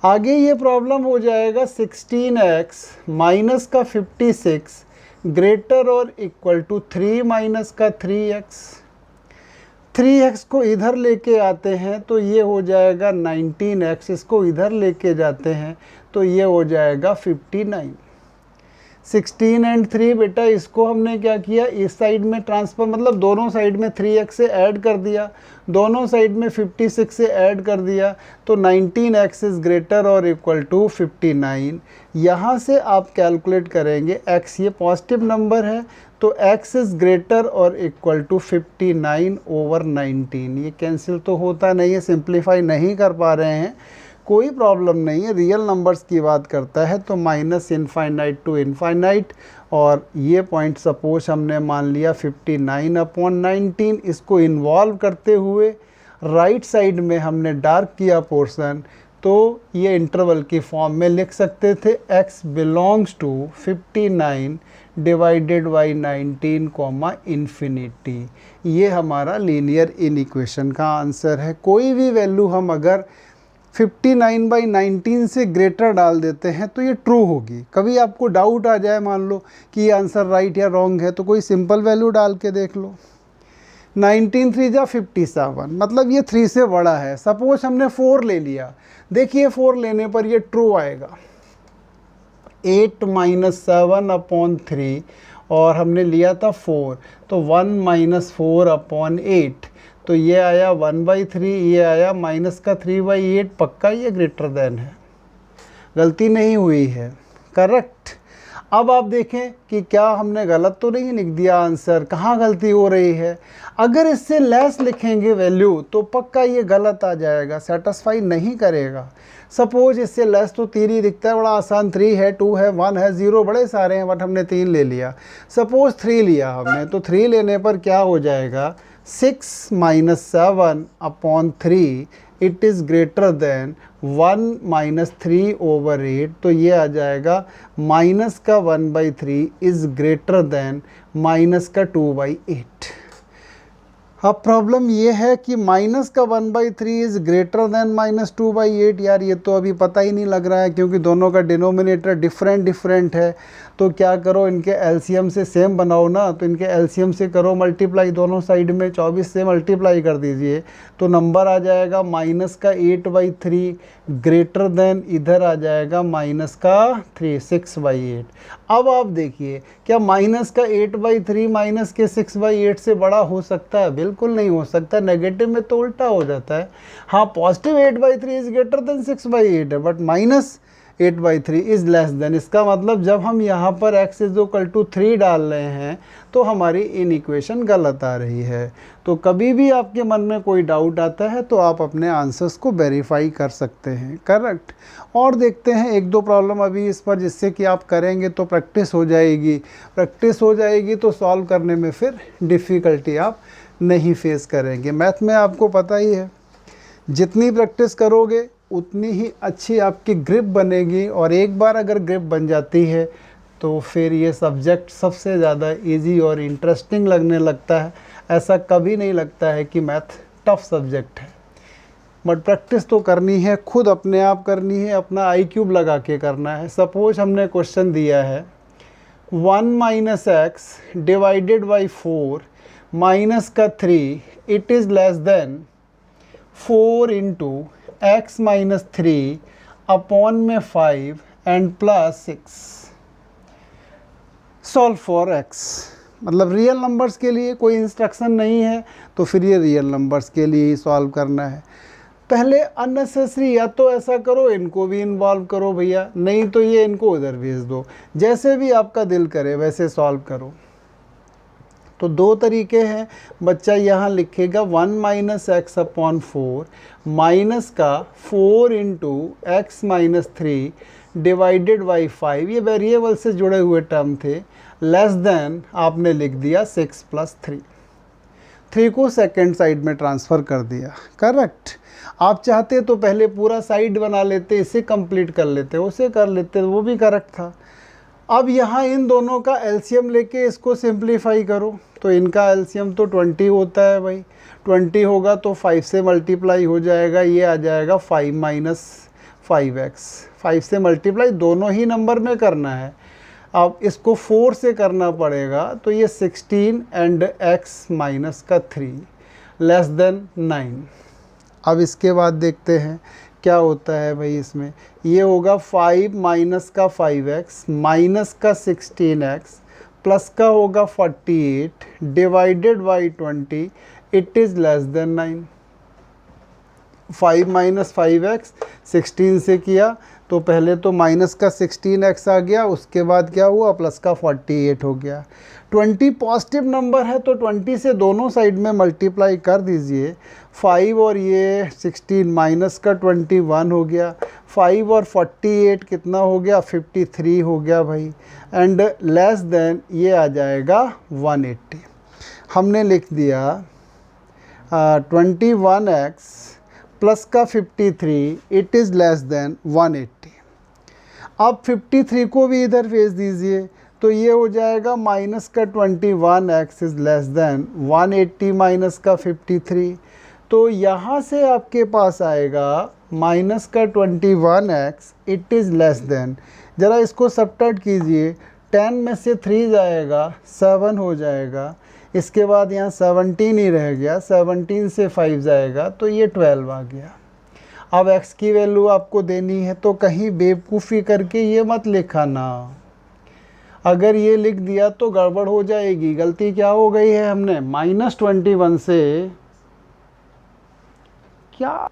आगे ये प्रॉब्लम हो जाएगा 16x माइनस का 56 ग्रेटर और इक्वल टू 3 माइनस का 3x। 3x को इधर लेके आते हैं तो ये हो जाएगा 19x, इसको इधर लेके जाते हैं तो ये हो जाएगा 59। 16 एंड 3 बेटा इसको हमने क्या किया, इस साइड में ट्रांसफर, मतलब दोनों साइड में 3x से ऐड कर दिया, दोनों साइड में 56 से ऐड कर दिया, तो 19x इज़ ग्रेटर और इक्वल टू 59। यहाँ से आप कैलकुलेट करेंगे x, ये पॉजिटिव नंबर है तो x इज़ ग्रेटर और इक्वल टू 59 ओवर 19। ये कैंसिल तो होता नहीं है, सिंप्लीफाई नहीं कर पा रहे हैं, कोई प्रॉब्लम नहीं है, रियल नंबर्स की बात करता है तो माइनस इनफाइनाइट टू इनफाइनाइट। और ये पॉइंट सपोज हमने मान लिया 59 अपॉन 19, इसको इन्वॉल्व करते हुए राइट साइड में हमने डार्क किया पोर्शन, तो ये इंटरवल की फॉर्म में लिख सकते थे x belongs to 59 divided by 19 comma infinity. ये हमारा लीनियर इनइक्वेशन का आंसर है। कोई भी वैल्यू हम अगर 59/19 से ग्रेटर डाल देते हैं तो ये ट्रू होगी। कभी आपको डाउट आ जाए मान लो कि ये आंसर राइट या रॉन्ग है तो कोई सिंपल वैल्यू डाल के देख लो। 19 3 जा 57, मतलब ये 3 से बड़ा है। सपोज हमने 4 ले लिया, देखिए 4 लेने पर ये ट्रू आएगा, 8 माइनस 7/3 और हमने लिया था 4, तो 1 माइनस 4/8, तो ये आया 1/3, ये आया माइनस का 3/8, पक्का ये ग्रेटर देन है, गलती नहीं हुई है, करेक्ट। अब आप देखें कि क्या हमने गलत तो नहीं लिख दिया आंसर, कहाँ गलती हो रही है। अगर इससे लेस लिखेंगे वैल्यू तो पक्का ये गलत आ जाएगा, सेटिस्फाई नहीं करेगा। सपोज इससे लेस तो 3 ही दिखता है, बड़ा आसान, 3 है, 2 है, 1 है, 0 बड़े सारे हैं, बट हमने 3 ले लिया। सपोज 3 लिया हमने, तो 3 लेने पर क्या हो जाएगा, 6 minus 7/3 it is greater then 1 minus 3/8, तो ये आ जाएगा माइनस का 1/3 इज़ ग्रेटर देन माइनस का 2/8। अब प्रॉब्लम ये है कि माइनस का 1/3 इज़ ग्रेटर देन माइनस 2/8। यार ये तो अभी पता ही नहीं लग रहा है, क्योंकि दोनों का डिनोमिनेटर डिफरेंट है। तो क्या करो, इनके एलसीएम से सेम बनाओ ना, तो इनके एलसीएम से करो मल्टीप्लाई, दोनों साइड में 24 से मल्टीप्लाई कर दीजिए, तो नंबर आ जाएगा माइनस का 8/3 ग्रेटर देन इधर आ जाएगा माइनस का 6/8। अब आप देखिए, क्या माइनस का 8/3 माइनस के 6/8 से बड़ा हो सकता है? बिल्कुल नहीं हो सकता, नेगेटिव में तो उल्टा हो जाता है। हाँ, पॉजिटिव 8/3 इज ग्रेटर देन 6/8 है, but minus 8/3 is less then. इसका मतलब जब हम यहाँ पर x इज इक्वल टू 3 डाल रहे हैं तो हमारी इन इक्वेशन गलत आ रही है। तो कभी भी आपके मन में कोई डाउट आता है तो आप अपने आंसर्स को वेरीफाई कर सकते हैं, करेक्ट। और देखते हैं 1-2 प्रॉब्लम अभी इस पर, जिससे कि आप करेंगे तो प्रैक्टिस हो जाएगी तो सॉल्व करने में फिर डिफ़िकल्टी आप नहीं फेस करेंगे। मैथ में आपको पता ही है, जितनी प्रैक्टिस करोगे उतनी ही अच्छी आपकी ग्रिप बनेगी, और एक बार अगर ग्रिप बन जाती है तो फिर ये सब्जेक्ट सबसे ज़्यादा इजी और इंटरेस्टिंग लगने लगता है। ऐसा कभी नहीं लगता है कि मैथ टफ सब्जेक्ट है, बट प्रैक्टिस तो करनी है, खुद अपने आप करनी है, अपना IQ लगा के करना है। सपोज हमने क्वेश्चन दिया है 1 minus x divided by 4 minus का 3 it is less then 4 into x minus 3 upon में 5 and plus 6। Solve for x, मतलब रियल नंबर्स के लिए कोई इंस्ट्रक्शन नहीं है, तो फिर ये रियल नंबर्स के लिए ही सॉल्व करना है। पहले अननेसेसरी, या तो ऐसा करो इनको भी इन्वॉल्व करो भैया, नहीं तो ये इनको उधर भेज दो, जैसे भी आपका दिल करे वैसे सॉल्व करो। तो 2 तरीके हैं, बच्चा यहाँ लिखेगा 1 माइनस एक्स अपॉन 4 माइनस का 4 into x minus 3 divided by 5, ये वेरिएबल से जुड़े हुए टर्म थे, लेस देन आपने लिख दिया 6 प्लस 3 को सेकेंड साइड में ट्रांसफ़र कर दिया, करेक्ट। आप चाहते तो पहले पूरा साइड बना लेते, इसे कंप्लीट कर लेते, उसे कर लेते, वो भी करेक्ट था। अब यहाँ इन दोनों का एलसीएम लेके इसको सिंप्लीफाई करो, तो इनका एलसीएम तो 20 होता है भाई, 20 होगा तो 5 से मल्टीप्लाई हो जाएगा, ये आ जाएगा 5 माइनस 5x, 5 से मल्टीप्लाई दोनों ही नंबर में करना है। अब इसको 4 से करना पड़ेगा, तो ये 16 एंड x माइनस का 3 लेस देन 9। अब इसके बाद देखते हैं क्या होता है भाई, इसमें ये होगा 5 माइनस का 5x माइनस का 16x प्लस का होगा 48 divided by 20 it is less then 9। 5 minus 5x 16 से किया तो पहले तो माइनस का 16x आ गया, उसके बाद क्या हुआ, प्लस का 48 हो गया। 20 पॉजिटिव नंबर है तो 20 से दोनों साइड में मल्टीप्लाई कर दीजिए, 5 और ये 16 माइनस का 21 हो गया, 5 और 48 कितना हो गया, 53 हो गया भाई, एंड लेस देन ये आ जाएगा 180। हमने लिख दिया 21x प्लस का 53 इट इज़ लेस देन 180। अब 53 को भी इधर भेज दीजिए, तो ये हो जाएगा माइनस का 21x is less then 180 minus का 53। तो यहाँ से आपके पास आएगा माइनस का 21x it is less then, ज़रा इसको सब्ट्रैक्ट कीजिए, 10 में से 3 जाएगा 7 हो जाएगा, इसके बाद यहाँ 17 ही रह गया, 17 से 5 जाएगा तो ये 12 आ गया। अब x की वैल्यू आपको देनी है, तो कहीं बेवकूफ़ी करके ये मत लिखा ना। अगर ये लिख दिया तो गड़बड़ हो जाएगी। गलती क्या हो गई है, हमने -21 से क्या,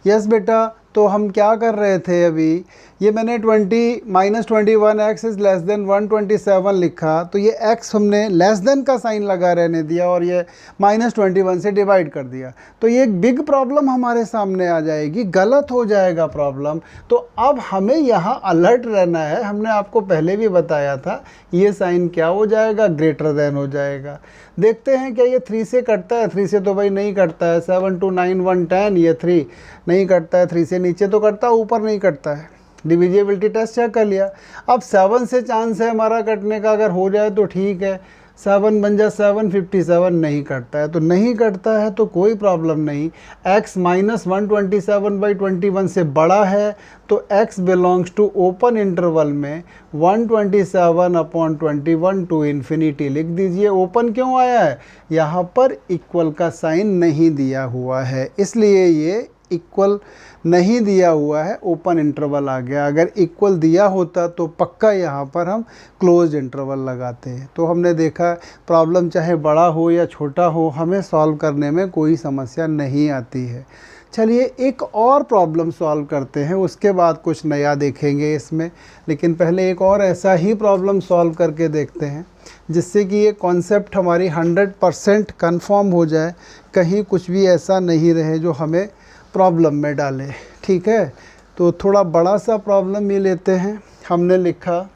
यस बेटा, तो हम क्या कर रहे थे अभी, ये मैंने -21 x इज़ लेस देन 127 लिखा, तो ये x हमने लेस देन का साइन लगा रहने दिया और ये -21 से डिवाइड कर दिया, तो ये एक बिग प्रॉब्लम हमारे सामने आ जाएगी, गलत हो जाएगा प्रॉब्लम। तो अब हमें यहाँ अलर्ट रहना है। हमने आपको पहले भी बताया था ये साइन क्या हो जाएगा, ग्रेटर देन हो जाएगा। देखते हैं क्या ये 3 से कटता है। 3 से तो भाई नहीं कटता है। 7 2 9 1 10, ये 3 नहीं कटता है। 3 से नीचे तो कटता है, ऊपर नहीं कटता है। डिविजिबिलिटी टेस्ट चेक कर लिया। अब 7 से चांस है हमारा कटने का, अगर हो जाए तो ठीक है। 7 बन जा 7, 57 नहीं कटता है, तो नहीं कटता है तो कोई प्रॉब्लम नहीं। x -127/21 से बड़ा है तो x belongs to open interval में 127/21 टू इन्फिनिटी लिख दीजिए। ओपन क्यों आया है, यहाँ पर इक्वल का साइन नहीं दिया हुआ है, इसलिए ये इक्वल नहीं दिया हुआ है, ओपन इंटरवल आ गया। अगर इक्वल दिया होता तो पक्का यहाँ पर हम क्लोज इंटरवल लगाते हैं। तो हमने देखा प्रॉब्लम चाहे बड़ा हो या छोटा हो, हमें सॉल्व करने में कोई समस्या नहीं आती है। चलिए एक और प्रॉब्लम सॉल्व करते हैं, उसके बाद कुछ नया देखेंगे इसमें। लेकिन पहले एक और ऐसा ही प्रॉब्लम सॉल्व करके देखते हैं, जिससे कि ये कॉन्सेप्ट हमारी 100% कन्फर्म हो जाए, कहीं कुछ भी ऐसा नहीं रहे जो हमें प्रॉब्लम में डाले। ठीक है, तो थोड़ा बड़ा सा प्रॉब्लम ये लेते हैं। हमने लिखा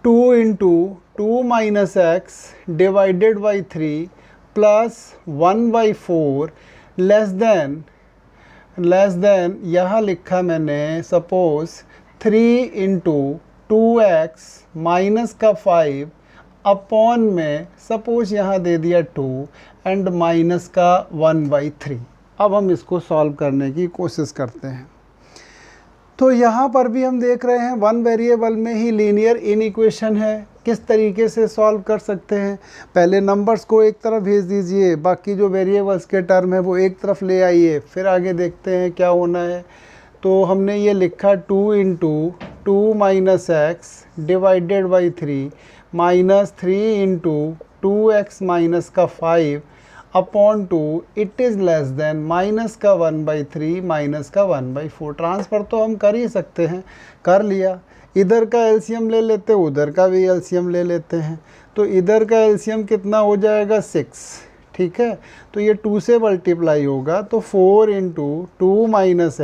2 × 2 - x divided by 3 plus 1/4 less than यहाँ लिखा मैंने सपोज 3 × 2x माइनस का 5 अपॉन में सपोज यहाँ दे दिया 2 एंड माइनस का 1/3। अब हम इसको सॉल्व करने की कोशिश करते हैं। तो यहाँ पर भी हम देख रहे हैं 1 वेरिएबल में ही लीनियर इनइक्वेशन है। किस तरीके से सॉल्व कर सकते हैं, पहले नंबर्स को एक तरफ भेज दीजिए, बाकी जो वेरिएबल्स के टर्म है वो एक तरफ ले आइए, फिर आगे देखते हैं क्या होना है। तो हमने ये लिखा 2 × 2 - x divided by 3 minus 3 × 2x minus का 5 upon 2 it is less then minus का 1/3 माइनस का 1/4। ट्रांसफ़र तो हम कर ही सकते हैं, कर लिया। इधर का एलसीएम ले लेते, उधर का भी एलसीएम ले लेते हैं। तो इधर का एलसीएम कितना हो जाएगा 6, ठीक है। तो ये 2 से मल्टीप्लाई होगा, तो 4 × 2 -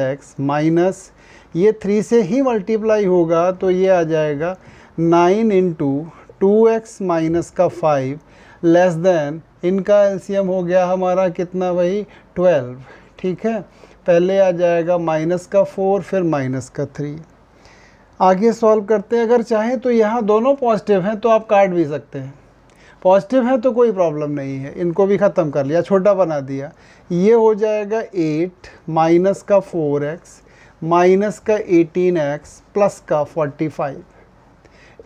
x माइनस ये 3 से ही मल्टीप्लाई होगा, तो ये आ जाएगा 9 × 2x माइनस का 5 लेस देन, इनका एलसीएम हो गया हमारा कितना भाई 12, ठीक है। पहले आ जाएगा माइनस का 4 फिर माइनस का 3। आगे सॉल्व करते हैं। अगर चाहें तो यहाँ दोनों पॉजिटिव हैं तो आप काट भी सकते हैं, पॉजिटिव है तो कोई प्रॉब्लम नहीं है। इनको भी ख़त्म कर लिया, छोटा बना दिया। ये हो जाएगा 8 माइनस का 4x माइनस का 18x प्लस का 45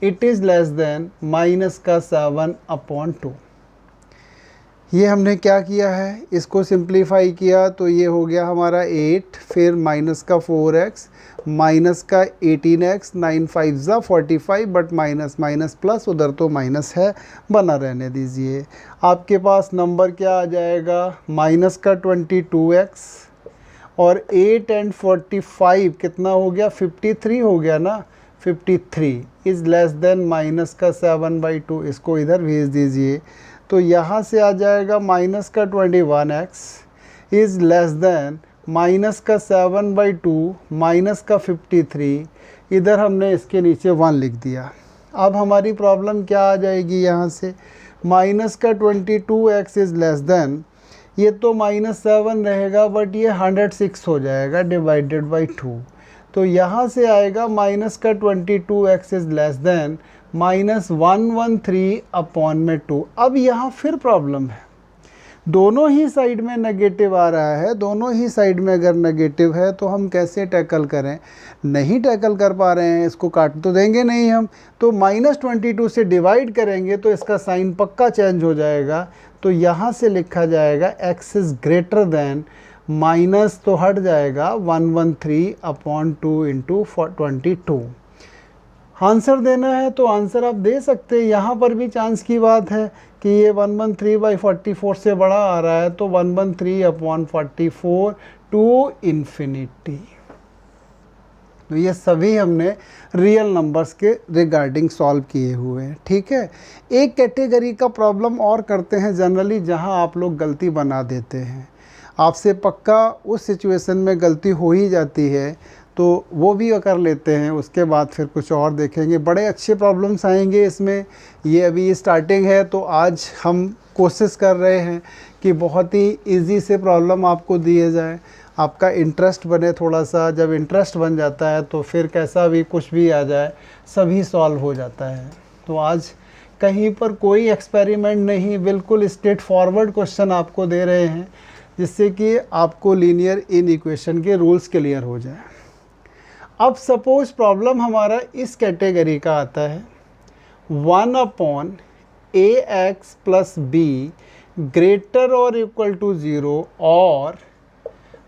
it is less then minus का 7/2। ये हमने क्या किया है, इसको सिंप्लीफाई किया तो ये हो गया हमारा 8 फिर माइनस का 4x माइनस का 18x 9 5 ज़ा 45 बट माइनस माइनस प्लस, उधर तो माइनस है, बना रहने दीजिए। आपके पास नंबर क्या आ जाएगा, माइनस का 22x और 8 एंड 45 कितना हो गया 53 हो गया ना। 53 इज़ लेस देन माइनस का 7/2, इसको इधर भेज दीजिए। तो यहाँ से आ जाएगा माइनस का 21x is less then minus का 7/2 माइनस का 53, इधर हमने इसके नीचे 1 लिख दिया। अब हमारी प्रॉब्लम क्या आ जाएगी, यहाँ से माइनस का 22x इज़ लेस देन, ये तो -7 रहेगा बट ये 106 हो जाएगा डिवाइडेड बाई 2। तो यहाँ से आएगा माइनस का 22x is less then -113 upon में 2। अब यहाँ फिर प्रॉब्लम है, दोनों ही साइड में नेगेटिव आ रहा है। दोनों ही साइड में अगर नेगेटिव है तो हम कैसे टैकल करें, नहीं टैकल कर पा रहे हैं, इसको काट तो देंगे नहीं हम। तो -22 से डिवाइड करेंगे तो इसका साइन पक्का चेंज हो जाएगा। तो यहाँ से लिखा जाएगा x is greater then minus तो हट जाएगा 113/2 इंटू 22। आंसर देना है तो आंसर आप दे सकते हैं। यहाँ पर भी चांस की बात है कि ये 113/44 से बड़ा आ रहा है, तो 113/44 टू इन्फिनिटी। तो ये सभी हमने रियल नंबर्स के रिगार्डिंग सॉल्व किए हुए हैं। ठीक है, एक कैटेगरी का प्रॉब्लम और करते हैं जनरली, जहाँ आप लोग गलती बना देते हैं। आपसे पक्का उस सिचुएशन में गलती हो ही जाती है, तो वो भी कर लेते हैं, उसके बाद फिर कुछ और देखेंगे। बड़े अच्छे प्रॉब्लम्स आएंगे इसमें। ये अभी स्टार्टिंग है, तो आज हम कोशिश कर रहे हैं कि बहुत ही इजी से प्रॉब्लम आपको दिए जाए, आपका इंटरेस्ट बने थोड़ा सा। जब इंटरेस्ट बन जाता है तो फिर कैसा भी कुछ भी आ जाए सभी सॉल्व हो जाता है। तो आज कहीं पर कोई एक्सपेरिमेंट नहीं, बिल्कुल स्ट्रेट फॉरवर्ड क्वेश्चन आपको दे रहे हैं, जिससे कि आपको लीनियर इन इक्वेशन के रूल्स क्लियर हो जाए। अब सपोज प्रॉब्लम हमारा इस कैटेगरी का आता है, 1/ax + b ग्रेटर और इक्वल टू 0, और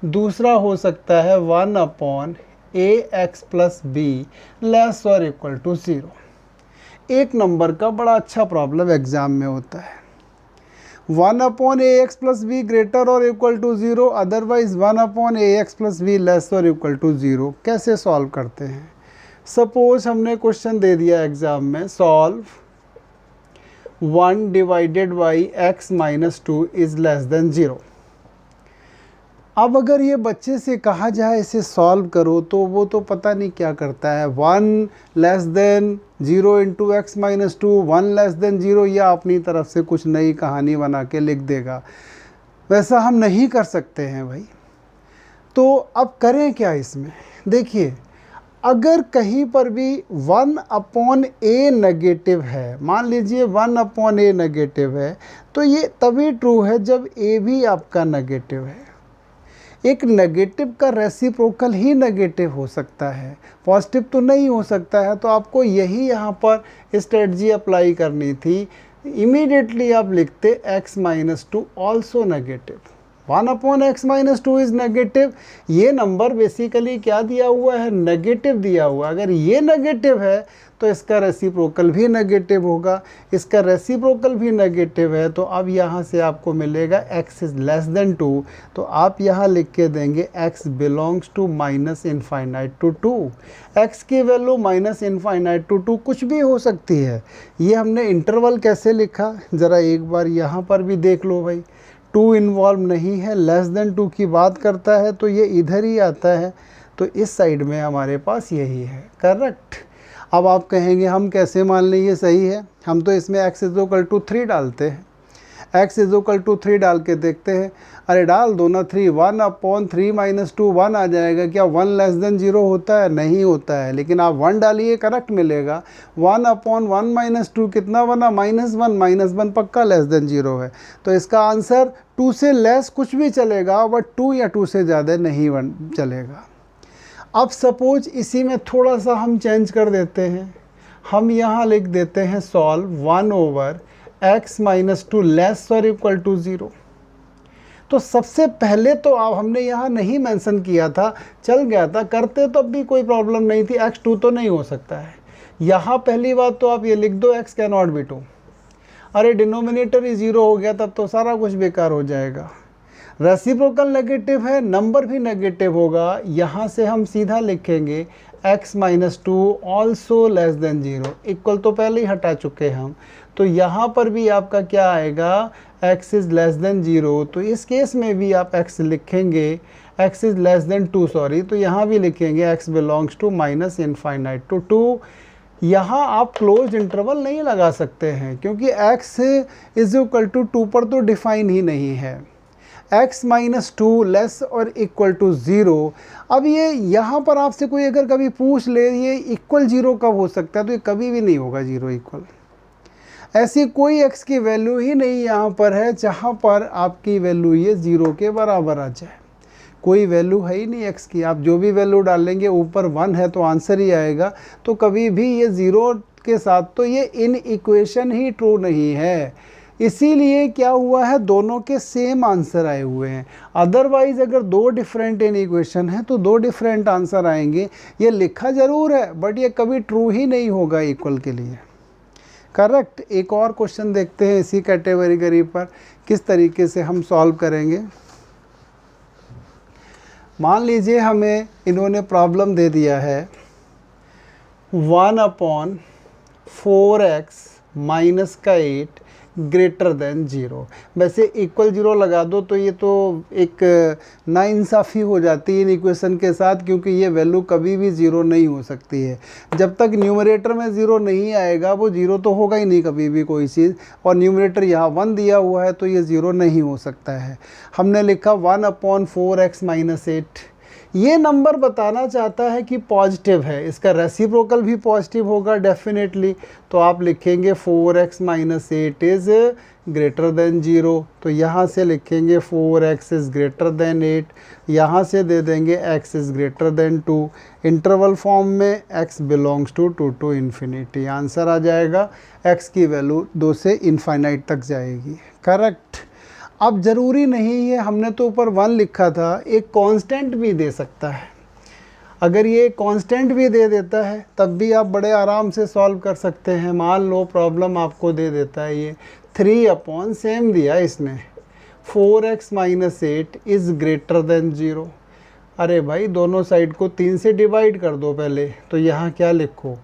दूसरा हो सकता है 1/ax + b लेस और इक्वल टू 0। एक नंबर का बड़ा अच्छा प्रॉब्लम एग्जाम में होता है। 1/ax + b ग्रेटर और equal to 0, otherwise 1/ax + b less और इक्वल टू 0। कैसे सॉल्व करते हैं? सपोज हमने क्वेश्चन दे दिया एग्जाम में, solve 1/x - 2 is less than 0। अब अगर ये बच्चे से कहा जाए इसे सॉल्व करो, तो वो तो पता नहीं क्या करता है। 1 less than 0 into x - 2, 1 less than 0, या अपनी तरफ से कुछ नई कहानी बना के लिख देगा। वैसा हम नहीं कर सकते हैं भाई। तो अब करें क्या इसमें? देखिए, अगर कहीं पर भी 1/a नेगेटिव है, मान लीजिए 1/a नेगेटिव है, तो ये तभी ट्रू है जब a भी आपका नेगेटिव है। एक नेगेटिव का रेसिप्रोकल ही नेगेटिव हो सकता है, पॉजिटिव तो नहीं हो सकता है। तो आपको यही यहाँ पर स्ट्रेटजी अप्लाई करनी थी। इमीडिएटली आप लिखते x - 2 also negative. 1/x - 2 is negative. ये नंबर बेसिकली क्या दिया हुआ है? नेगेटिव दिया हुआ है। अगर ये नेगेटिव है तो इसका रेसिप्रोकल भी नेगेटिव होगा, इसका रेसिप्रोकल भी नेगेटिव है। तो अब यहाँ से आपको मिलेगा x इज़ लेस देन 2, तो आप यहाँ लिख के देंगे x belongs to -∞ to 2। x की वैल्यू -∞ टू 2 कुछ भी हो सकती है। ये हमने इंटरवल कैसे लिखा, ज़रा एक बार यहाँ पर भी देख लो भाई। 2 इन्वॉल्व नहीं है, लेस देन 2 की बात करता है, तो ये इधर ही आता है। तो इस साइड में हमारे पास यही है, करेक्ट। अब आप कहेंगे हम कैसे मान लें ये सही है? हम तो इसमें x = 3 डालते हैं। x = 3 डाल के देखते हैं। अरे डाल दो ना 3, 1/3 - 2 1 आ जाएगा। क्या 1 लेस देन 0 होता है? नहीं होता है, लेकिन आप 1 डालिए, करेक्ट मिलेगा। 1/1 - 2 कितना बना? -1। -1 पक्का लेस देन 0 है। तो इसका आंसर 2 से लेस कुछ भी चलेगा, बट 2 या 2 से ज़्यादा नहीं चलेगा। अब सपोज इसी में थोड़ा सा हम चेंज कर देते हैं। हम यहाँ लिख देते हैं सॉल्व 1/x - 2 लेस और इक्वल टू 0। तो सबसे पहले तो अब हमने यहाँ नहीं मेंशन किया था, चल गया था, करते तो अब भी कोई प्रॉब्लम नहीं थी। x 2 तो नहीं हो सकता है। यहाँ पहली बात तो आप ये लिख दो x कैनॉट बी 2। अरे डिनोमिनेटर ही 0 हो गया, तब तो सारा कुछ बेकार हो जाएगा। रेसिप्रोकल नेगेटिव है, नंबर भी नेगेटिव होगा। यहाँ से हम सीधा लिखेंगे x - 2 also less than 0। Equal तो पहले ही हटा चुके हम, तो यहाँ पर भी आपका क्या आएगा? x is less then 0। तो इस केस में भी आप x लिखेंगे, x is less than 2 sorry, तो यहाँ भी लिखेंगे x बिलोंग्स टू -∞ टू 2। यहाँ आप क्लोज इंटरवल नहीं लगा सकते हैं, क्योंकि x = 2 पर तो डिफाइन ही नहीं है। x - 2 लेस और इक्वल टू 0। अब ये यहाँ पर आपसे कोई अगर कभी पूछ ले ये इक्वल 0 कब हो सकता है, तो ये कभी भी नहीं होगा 0 इक्वल। ऐसी कोई x की वैल्यू ही नहीं यहाँ पर है जहाँ पर आपकी वैल्यू ये 0 के बराबर आ जाए। कोई वैल्यू है ही नहीं x की। आप जो भी वैल्यू डालेंगे ऊपर 1 है तो आंसर ही आएगा। तो कभी भी ये 0 के साथ तो ये इन इक्वेशन ही ट्रू नहीं है। इसीलिए क्या हुआ है, दोनों के सेम आंसर आए हुए हैं। अदरवाइज अगर दो डिफरेंट इन इक्वेशन है तो दो डिफरेंट आंसर आएंगे। ये लिखा ज़रूर है बट ये कभी ट्रू ही नहीं होगा इक्वल के लिए। करेक्ट। एक और क्वेश्चन देखते हैं इसी कैटेगरी पर किस तरीके से हम सॉल्व करेंगे। मान लीजिए हमें इन्होंने प्रॉब्लम दे दिया है 1/4x माइनस का 8 ग्रेटर देन 0। वैसे इक्वल 0 लगा दो तो ये तो एक नाइंसाफ़ी हो जाती है इन इक्वेशन के साथ, क्योंकि ये वैल्यू कभी भी 0 नहीं हो सकती है। जब तक न्यूमरेटर में 0 नहीं आएगा वो 0 तो होगा ही नहीं कभी भी कोई चीज़, और न्यूमरेटर यहाँ 1 दिया हुआ है तो ये 0 नहीं हो सकता है। हमने लिखा 1/4x माइनस 8। ये नंबर बताना चाहता है कि पॉजिटिव है, इसका रेसिप्रोकल भी पॉजिटिव होगा डेफिनेटली। तो आप लिखेंगे 4x minus 8 is greater then 0। तो यहाँ से लिखेंगे 4x इज़ ग्रेटर देन 8, यहाँ से दे देंगे x is greater than 2। Interval form में x belongs to 2 to infinity. Answer आ जाएगा x की वैल्यू 2 से इनफाइनाइट तक जाएगी। करेक्ट। अब ज़रूरी नहीं है, हमने तो ऊपर 1 लिखा था, एक कांस्टेंट भी दे सकता है। अगर ये कांस्टेंट भी दे देता है तब भी आप बड़े आराम से सॉल्व कर सकते हैं। मान लो प्रॉब्लम आपको दे देता है ये 3 सेम दिया इसने 4x minus 8 is greater then 0। अरे भाई दोनों साइड को 3 से डिवाइड कर दो पहले। तो यहाँ क्या लिखो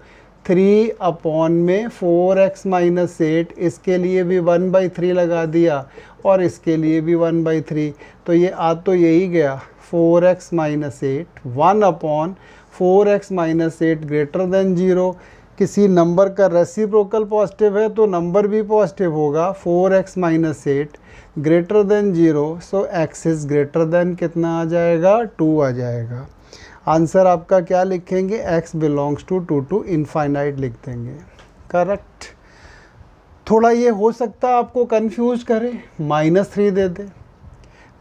3 में 4x माइनस 8, इसके लिए भी 1/3 लगा दिया और इसके लिए भी 1/3। तो ये आ तो यही गया 4x minus 8 1/4x minus 8 greater than 0। किसी नंबर का रेसिप्रोकल पॉजिटिव है तो नंबर भी पॉजिटिव होगा। 4x minus 8 greater than 0, so x is greater then कितना आ जाएगा 2 आ जाएगा। आंसर आपका क्या लिखेंगे, x belongs to 2 to infinite लिख देंगे। करेक्ट। थोड़ा ये हो सकता है आपको कंफ्यूज करे, -3 दे दे।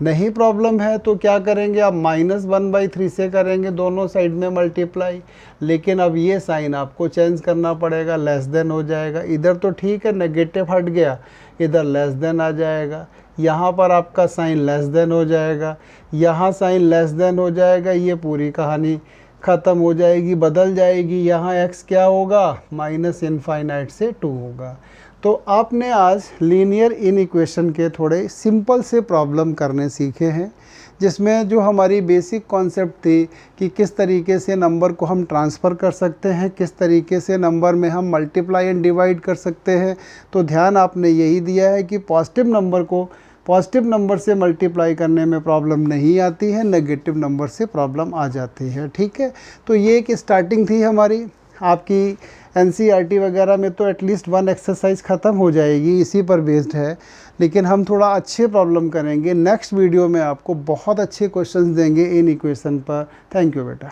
नहीं प्रॉब्लम है तो क्या करेंगे आप -1/3 से करेंगे दोनों साइड में मल्टीप्लाई। लेकिन अब ये साइन आपको चेंज करना पड़ेगा, लेस देन हो जाएगा। इधर तो ठीक है नेगेटिव हट गया, इधर लेस देन आ जाएगा। यहाँ पर आपका साइन लेस देन हो जाएगा, यहाँ साइन लेस देन हो जाएगा। ये पूरी कहानी ख़त्म हो जाएगी, बदल जाएगी। यहाँ x क्या होगा, -इनफाइनाइट से 2 होगा। तो आपने आज लीनियर इन इक्वेशन के थोड़े सिंपल से प्रॉब्लम करने सीखे हैं, जिसमें जो हमारी बेसिक कॉन्सेप्ट थी कि किस तरीके से नंबर को हम ट्रांसफ़र कर सकते हैं, किस तरीके से नंबर में हम मल्टीप्लाई एंड डिवाइड कर सकते हैं। तो ध्यान आपने यही दिया है कि पॉजिटिव नंबर को पॉजिटिव नंबर से मल्टीप्लाई करने में प्रॉब्लम नहीं आती है, नेगेटिव नंबर से प्रॉब्लम आ जाती है। ठीक है, तो ये एक स्टार्टिंग थी हमारी। आपकी NCERT वगैरह में तो एटलीस्ट 1 एक्सरसाइज ख़त्म हो जाएगी, इसी पर बेस्ड है। लेकिन हम थोड़ा अच्छे प्रॉब्लम करेंगे। नेक्स्ट वीडियो में आपको बहुत अच्छे क्वेश्चंस देंगे इन इक्वेशन पर। थैंक यू बेटा।